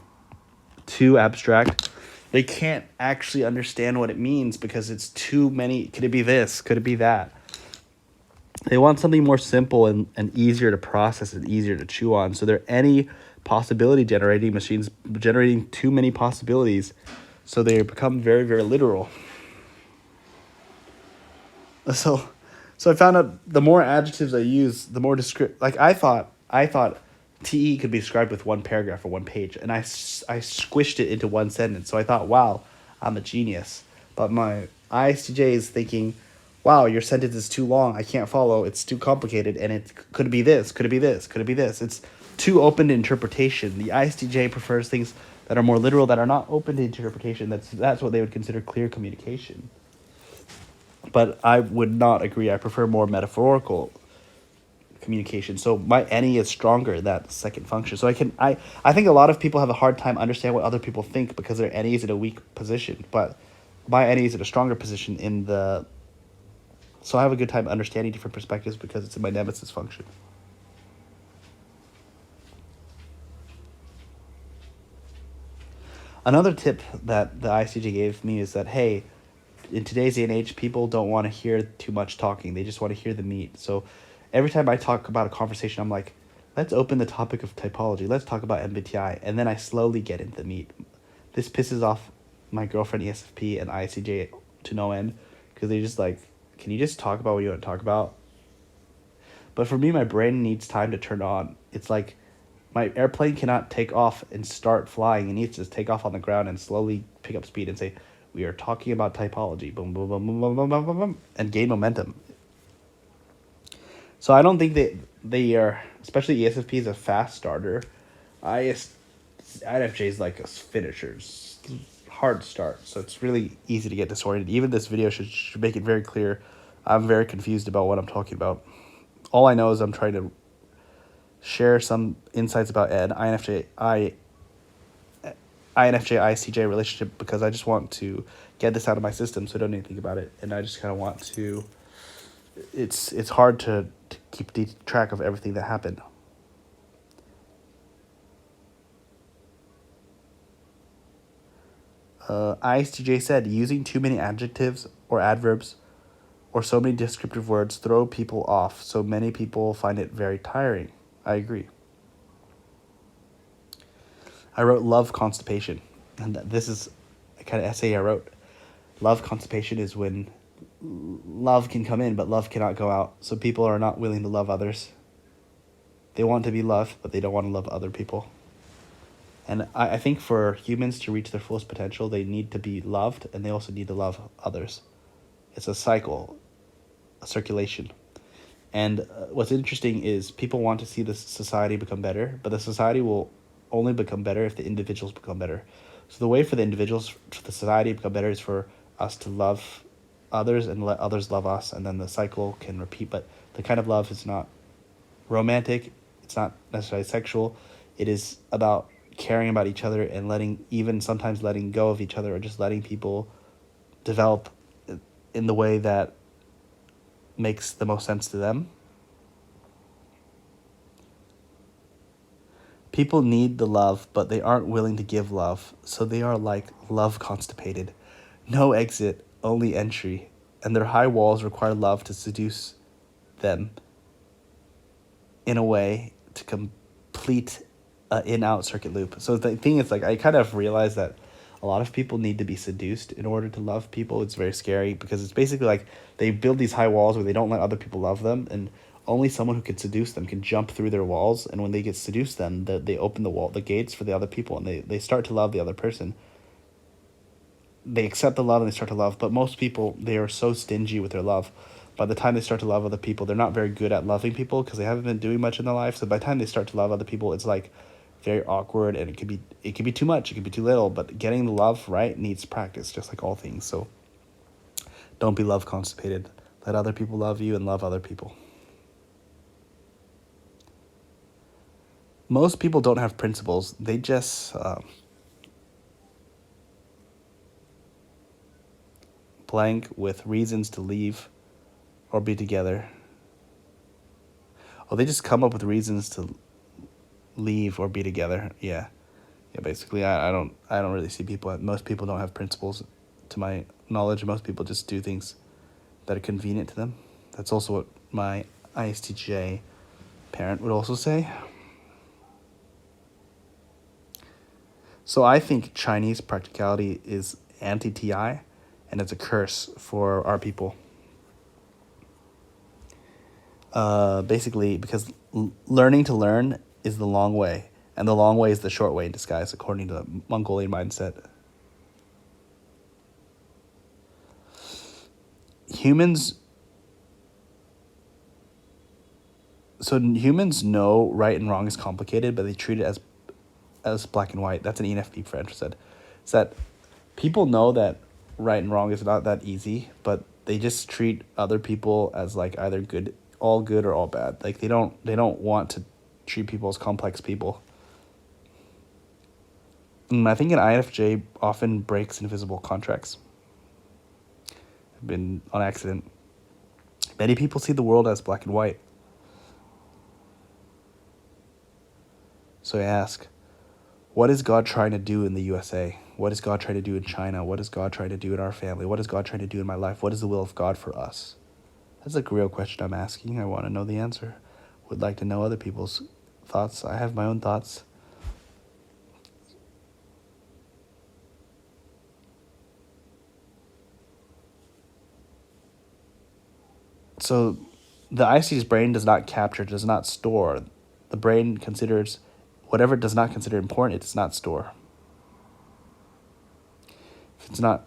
too abstract, they can't actually understand what it means because it's too many. Could it be this? Could it be that? They want something more simple and easier to process and easier to chew on. So they're any possibility generating machines generating too many possibilities. So they become very, very literal. So I found out the more adjectives I use, the more descriptive. Like I thought TE could be described with one paragraph or one page, and I squished it into one sentence. So I thought, wow, I'm a genius. But my ISTJ is thinking, wow, your sentence is too long. I can't follow. It's too complicated, and it could be this, could it be this, could it be this. It's too open to interpretation. The ISTJ prefers things that are more literal, that are not open to interpretation. That's what they would consider clear communication. But I would not agree. I prefer more metaphorical communication. So my NE is stronger in that second function. So I think a lot of people have a hard time understand what other people think because their NE is in a weak position. But my NE is in a stronger position in the. So I have a good time understanding different perspectives because it's in my nemesis function. Another tip that the ICJ gave me is that, hey, in today's day and age, people don't want to hear too much talking. They just want to hear the meat. So every time I talk about a conversation, I'm like, let's open the topic of typology. Let's talk about MBTI. And then I slowly get into the meat. This pisses off my girlfriend ESFP and ICJ to no end because they just like, can you just talk about what you want to talk about? But for me, my brain needs time to turn on. It's like my airplane cannot take off and start flying. It needs to take off on the ground and slowly pick up speed and say, we are talking about typology, boom, boom, boom, boom, boom, boom, boom, boom, boom, and gain momentum. So I don't think they are, especially ESFP is a fast starter. INFJ is like a finisher, hard start. So it's really easy to get disoriented. Even this video should make it very clear. I'm very confused about what I'm talking about. All I know is I'm trying to share some insights about ISTJ relationship because I just want to get this out of my system so I don't need to think about it. And I just kind of want to, it's hard to keep track of everything that happened. ISTJ said, using too many adjectives or adverbs or so many descriptive words throw people off, so many people find it very tiring. I agree. I wrote love constipation, and this is a kind of essay I wrote. Love constipation is when love can come in, but love cannot go out. So people are not willing to love others. They want to be loved, but they don't want to love other people. And I think for humans to reach their fullest potential, they need to be loved, and they also need to love others. It's a cycle, a circulation. And what's interesting is people want to see the society become better, but the society will only become better if the individuals become better. So the way for the individuals, for the society to become better is for us to love others and let others love us, and then the cycle can repeat. But the kind of love is not romantic, it's not necessarily sexual. It is about caring about each other and sometimes letting go of each other, or just letting people develop in the way that makes the most sense to them. People need the love, but they aren't willing to give love, so they are like love constipated. No exit, only entry, and their high walls require love to seduce them in a way to complete an in-out circuit loop. So the thing is, like, I kind of realized that a lot of people need to be seduced in order to love people. It's very scary because it's basically like they build these high walls where they don't let other people love them, and only someone who can seduce them can jump through their walls. And when they get seduced, then they open the gates for the other people, and they start to love the other person. They accept the love and they start to love. But most people, they are so stingy with their love. By the time they start to love other people, they're not very good at loving people because they haven't been doing much in their life. So by the time they start to love other people, it's like very awkward, and it could be too much, it could be too little. But getting the love right needs practice, just like all things. So don't be love constipated. Let other people love you and love other people. Most people don't have principles. They just blank with reasons to leave or be together. Oh, they just come up with reasons to leave or be together. Yeah, basically, I don't really see people. Most people don't have principles, to my knowledge. Most people just do things that are convenient to them. That's also what my ISTJ parent would also say. So I think Chinese practicality is anti-TI, and it's a curse for our people. Basically, because learning to learn is the long way, and the long way is the short way in disguise, according to the Mongolian mindset. Humans know right and wrong is complicated, but they treat it as black and white. That's an ENFP friend said. It's that people know that right and wrong is not that easy, but they just treat other people as like either good or all bad. Like they don't want to treat people as complex people. And I think an INFJ often breaks invisible contracts. I've been on accident. Many people see the world as black and white. So I ask, what is God trying to do in the USA? What is God trying to do in China? What is God trying to do in our family? What is God trying to do in my life? What is the will of God for us? That's a real question I'm asking. I want to know the answer. Would like to know other people's thoughts. I have my own thoughts. So the IC's brain does not store. The brain considers whatever it does not consider important, it does not store. If it's not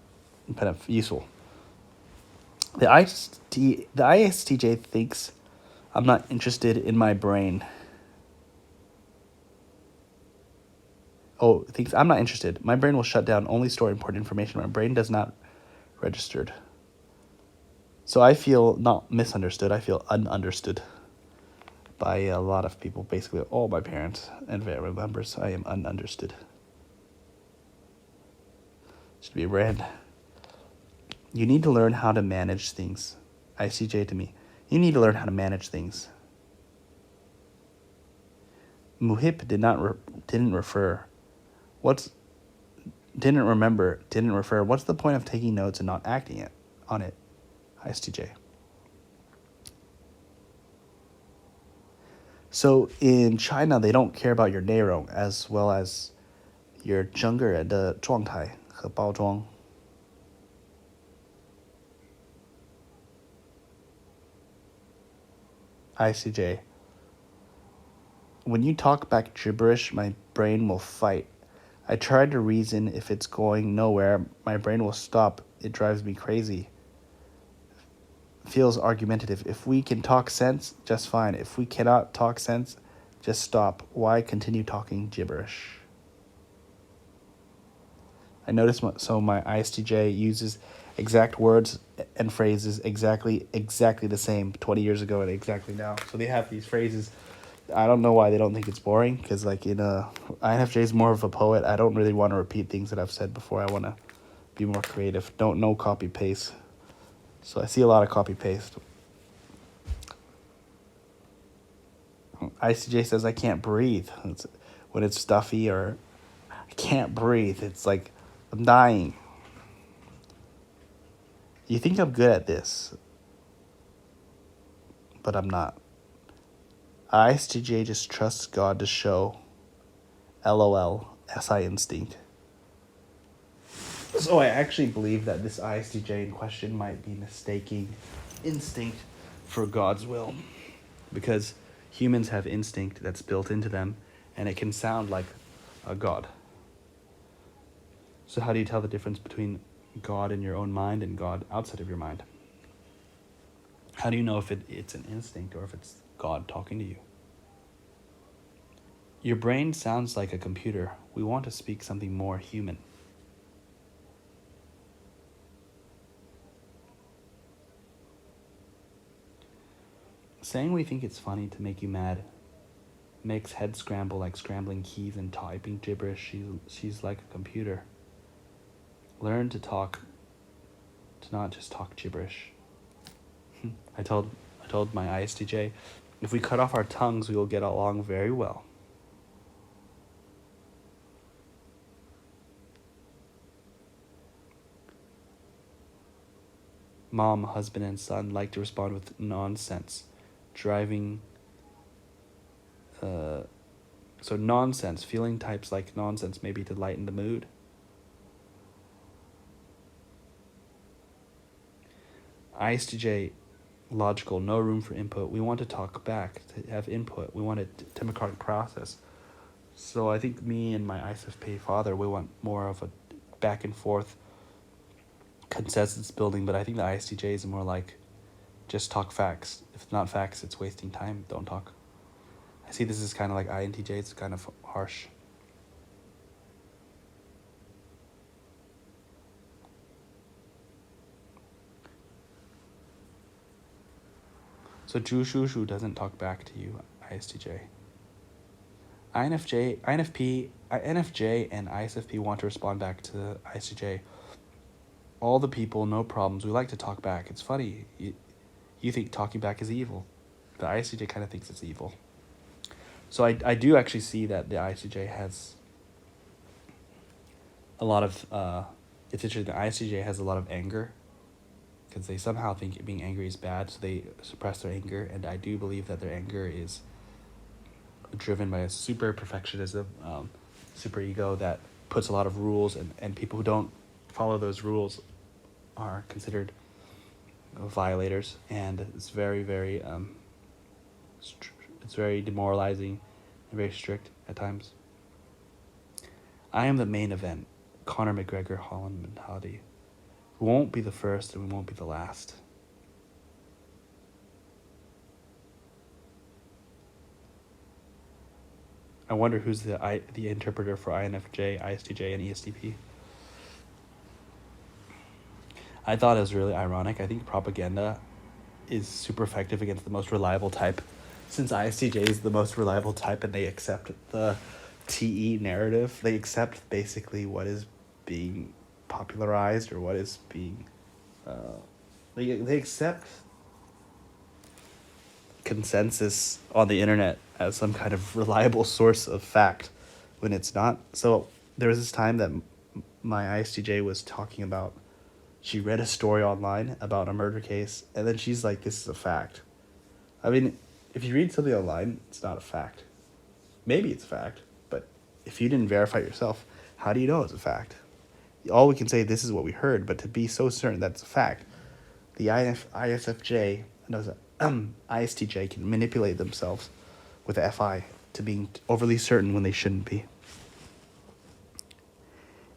kind of useful. The ISTJ thinks I'm not interested in my brain. Thinks I'm not interested. My brain will shut down, only store important information. My brain does not registered. So I feel not misunderstood. I feel ununderstood by a lot of people, basically all my parents and family members. I am ununderstood. Should be read. You need to learn how to manage things. ICJ to me. You need to learn how to manage things. Muhip didn't refer. Didn't refer. What's the point of taking notes and not acting on it? ISTJ. So in China, they don't care about your 内容 as well as your 整个人的状态和包装. ICJ. When you talk back gibberish, my brain will fight. I try to reason. If it's going nowhere, my brain will stop. It drives me crazy. Feels argumentative. If we can talk sense, just fine. If we cannot talk sense, just stop. Why continue talking gibberish? I noticed my ISTJ uses exact words and phrases exactly the same 20 years ago and exactly now. So they have these phrases. I don't know why they don't think it's boring, because like INFJ is more of a poet. I don't really want to repeat things that I've said before. I want to be more creative. No copy paste. So I see a lot of copy paste. ICJ says I can't breathe. When it's stuffy or I can't breathe. It's like I'm dying. You think I'm good at this, but I'm not. ISTJ just trusts God to show. LOL. SI instinct. So I actually believe that this ISTJ in question might be mistaking instinct for God's will, because humans have instinct that's built into them, and it can sound like a God. So how do you tell the difference between God in your own mind and God outside of your mind? How do you know if it's an instinct or if it's God talking to you? Your brain sounds like a computer. We want to speak something more human. Saying we think it's funny to make you mad makes head scramble like scrambling keys and typing gibberish. She's like a computer. Learn to not just talk gibberish. I told my ISTJ, if we cut off our tongues, we will get along very well. Mom, husband, and son like to respond with nonsense. So nonsense, feeling types like nonsense, maybe to lighten the mood. ISTJ logical, no room for input. We want to talk back, to have input. We want a democratic process. So I think me and my ISFP father, we want more of a back and forth consensus building, but I think the ISTJ is more like just talk facts. If it's not facts, it's wasting time. Don't talk. I see this is kind of like INTJ. It's kind of harsh. So Ju Shu Shu doesn't talk back to you, ISTJ. INFJ and ISFP want to respond back to ISTJ. All the people, no problems. We like to talk back. It's funny. You think talking back is evil. The ISTJ kind of thinks it's evil. So I do actually see that the ISTJ has a lot of, it's interesting, the ISTJ has a lot of anger because they somehow think being angry is bad, so they suppress their anger, and I do believe that their anger is driven by a super perfectionism, super ego that puts a lot of rules, and people who don't follow those rules are considered violators, and it's very, very, it's very demoralizing and very strict at times. I am the main event. Conor McGregor Holland mentality. We won't be the first and we won't be the last. I wonder who's the interpreter for INFJ, ISTJ, and ESTP. I thought it was really ironic. I think propaganda is super effective against the most reliable type. Since ISTJ is the most reliable type and they accept the TE narrative, they accept basically what is being popularized or what is being... they accept consensus on the internet as some kind of reliable source of fact when it's not. So there was this time that my ISTJ was talking about, she read a story online about a murder case, and then she's like, this is a fact. I mean, if you read something online, it's not a fact. Maybe it's a fact, but if you didn't verify it yourself, how do you know it's a fact? All we can say, this is what we heard, but to be so certain that it's a fact, the ISFJ, ISTJ can manipulate themselves with the FI to being overly certain when they shouldn't be.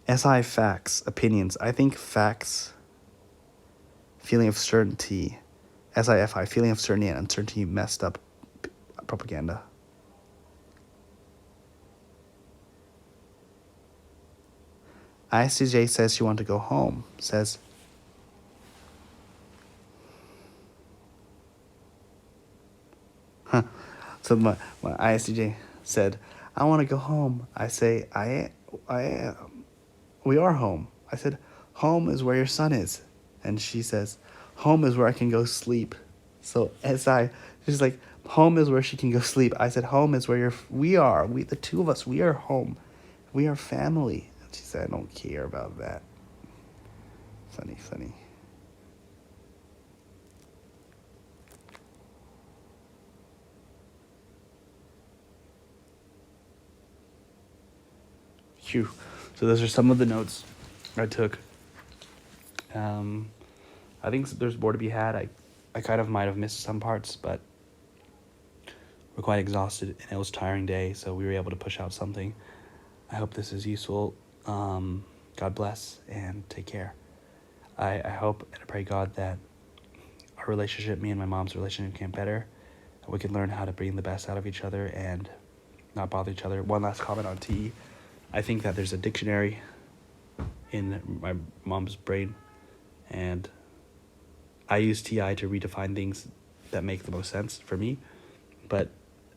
SI facts, opinions. I think facts, feeling of certainty. SIFI, feeling of certainty and uncertainty, messed up propaganda. ISTJ says she wants to go home. Says, so my ISTJ said, I want to go home. I say, we are home. I said, home is where your son is. And she says, home is where I can go sleep. So she's like, home is where she can go sleep. I said, home is where the two of us, we are home. We are family. And she said, I don't care about that. Funny. Phew. So those are some of the notes I took. I think there's more to be had. I kind of might have missed some parts, but we're quite exhausted and it was a tiring day, so we were able to push out something. I hope this is useful. God bless and take care. I hope and I pray God that our relationship, me and my mom's relationship, can get better, and we can learn how to bring the best out of each other and not bother each other. One last comment on TE. I think that there's a dictionary in my mom's brain, and I use TI to redefine things that make the most sense for me. But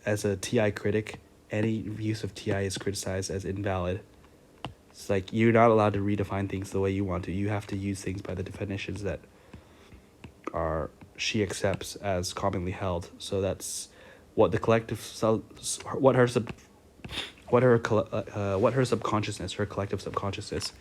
as a TI critic, any use of TI is criticized as invalid. It's like you're not allowed to redefine things the way you want to. You have to use things by the definitions that she accepts as commonly held. So that's what the collective what her subconsciousness, her collective subconsciousness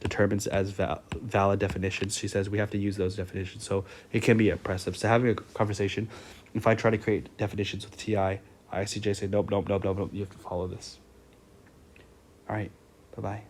determines as valid definitions. She says we have to use those definitions. So it can be oppressive. So having a conversation, if I try to create definitions with TI, ISTJ say, nope, you have to follow this. All right, bye-bye.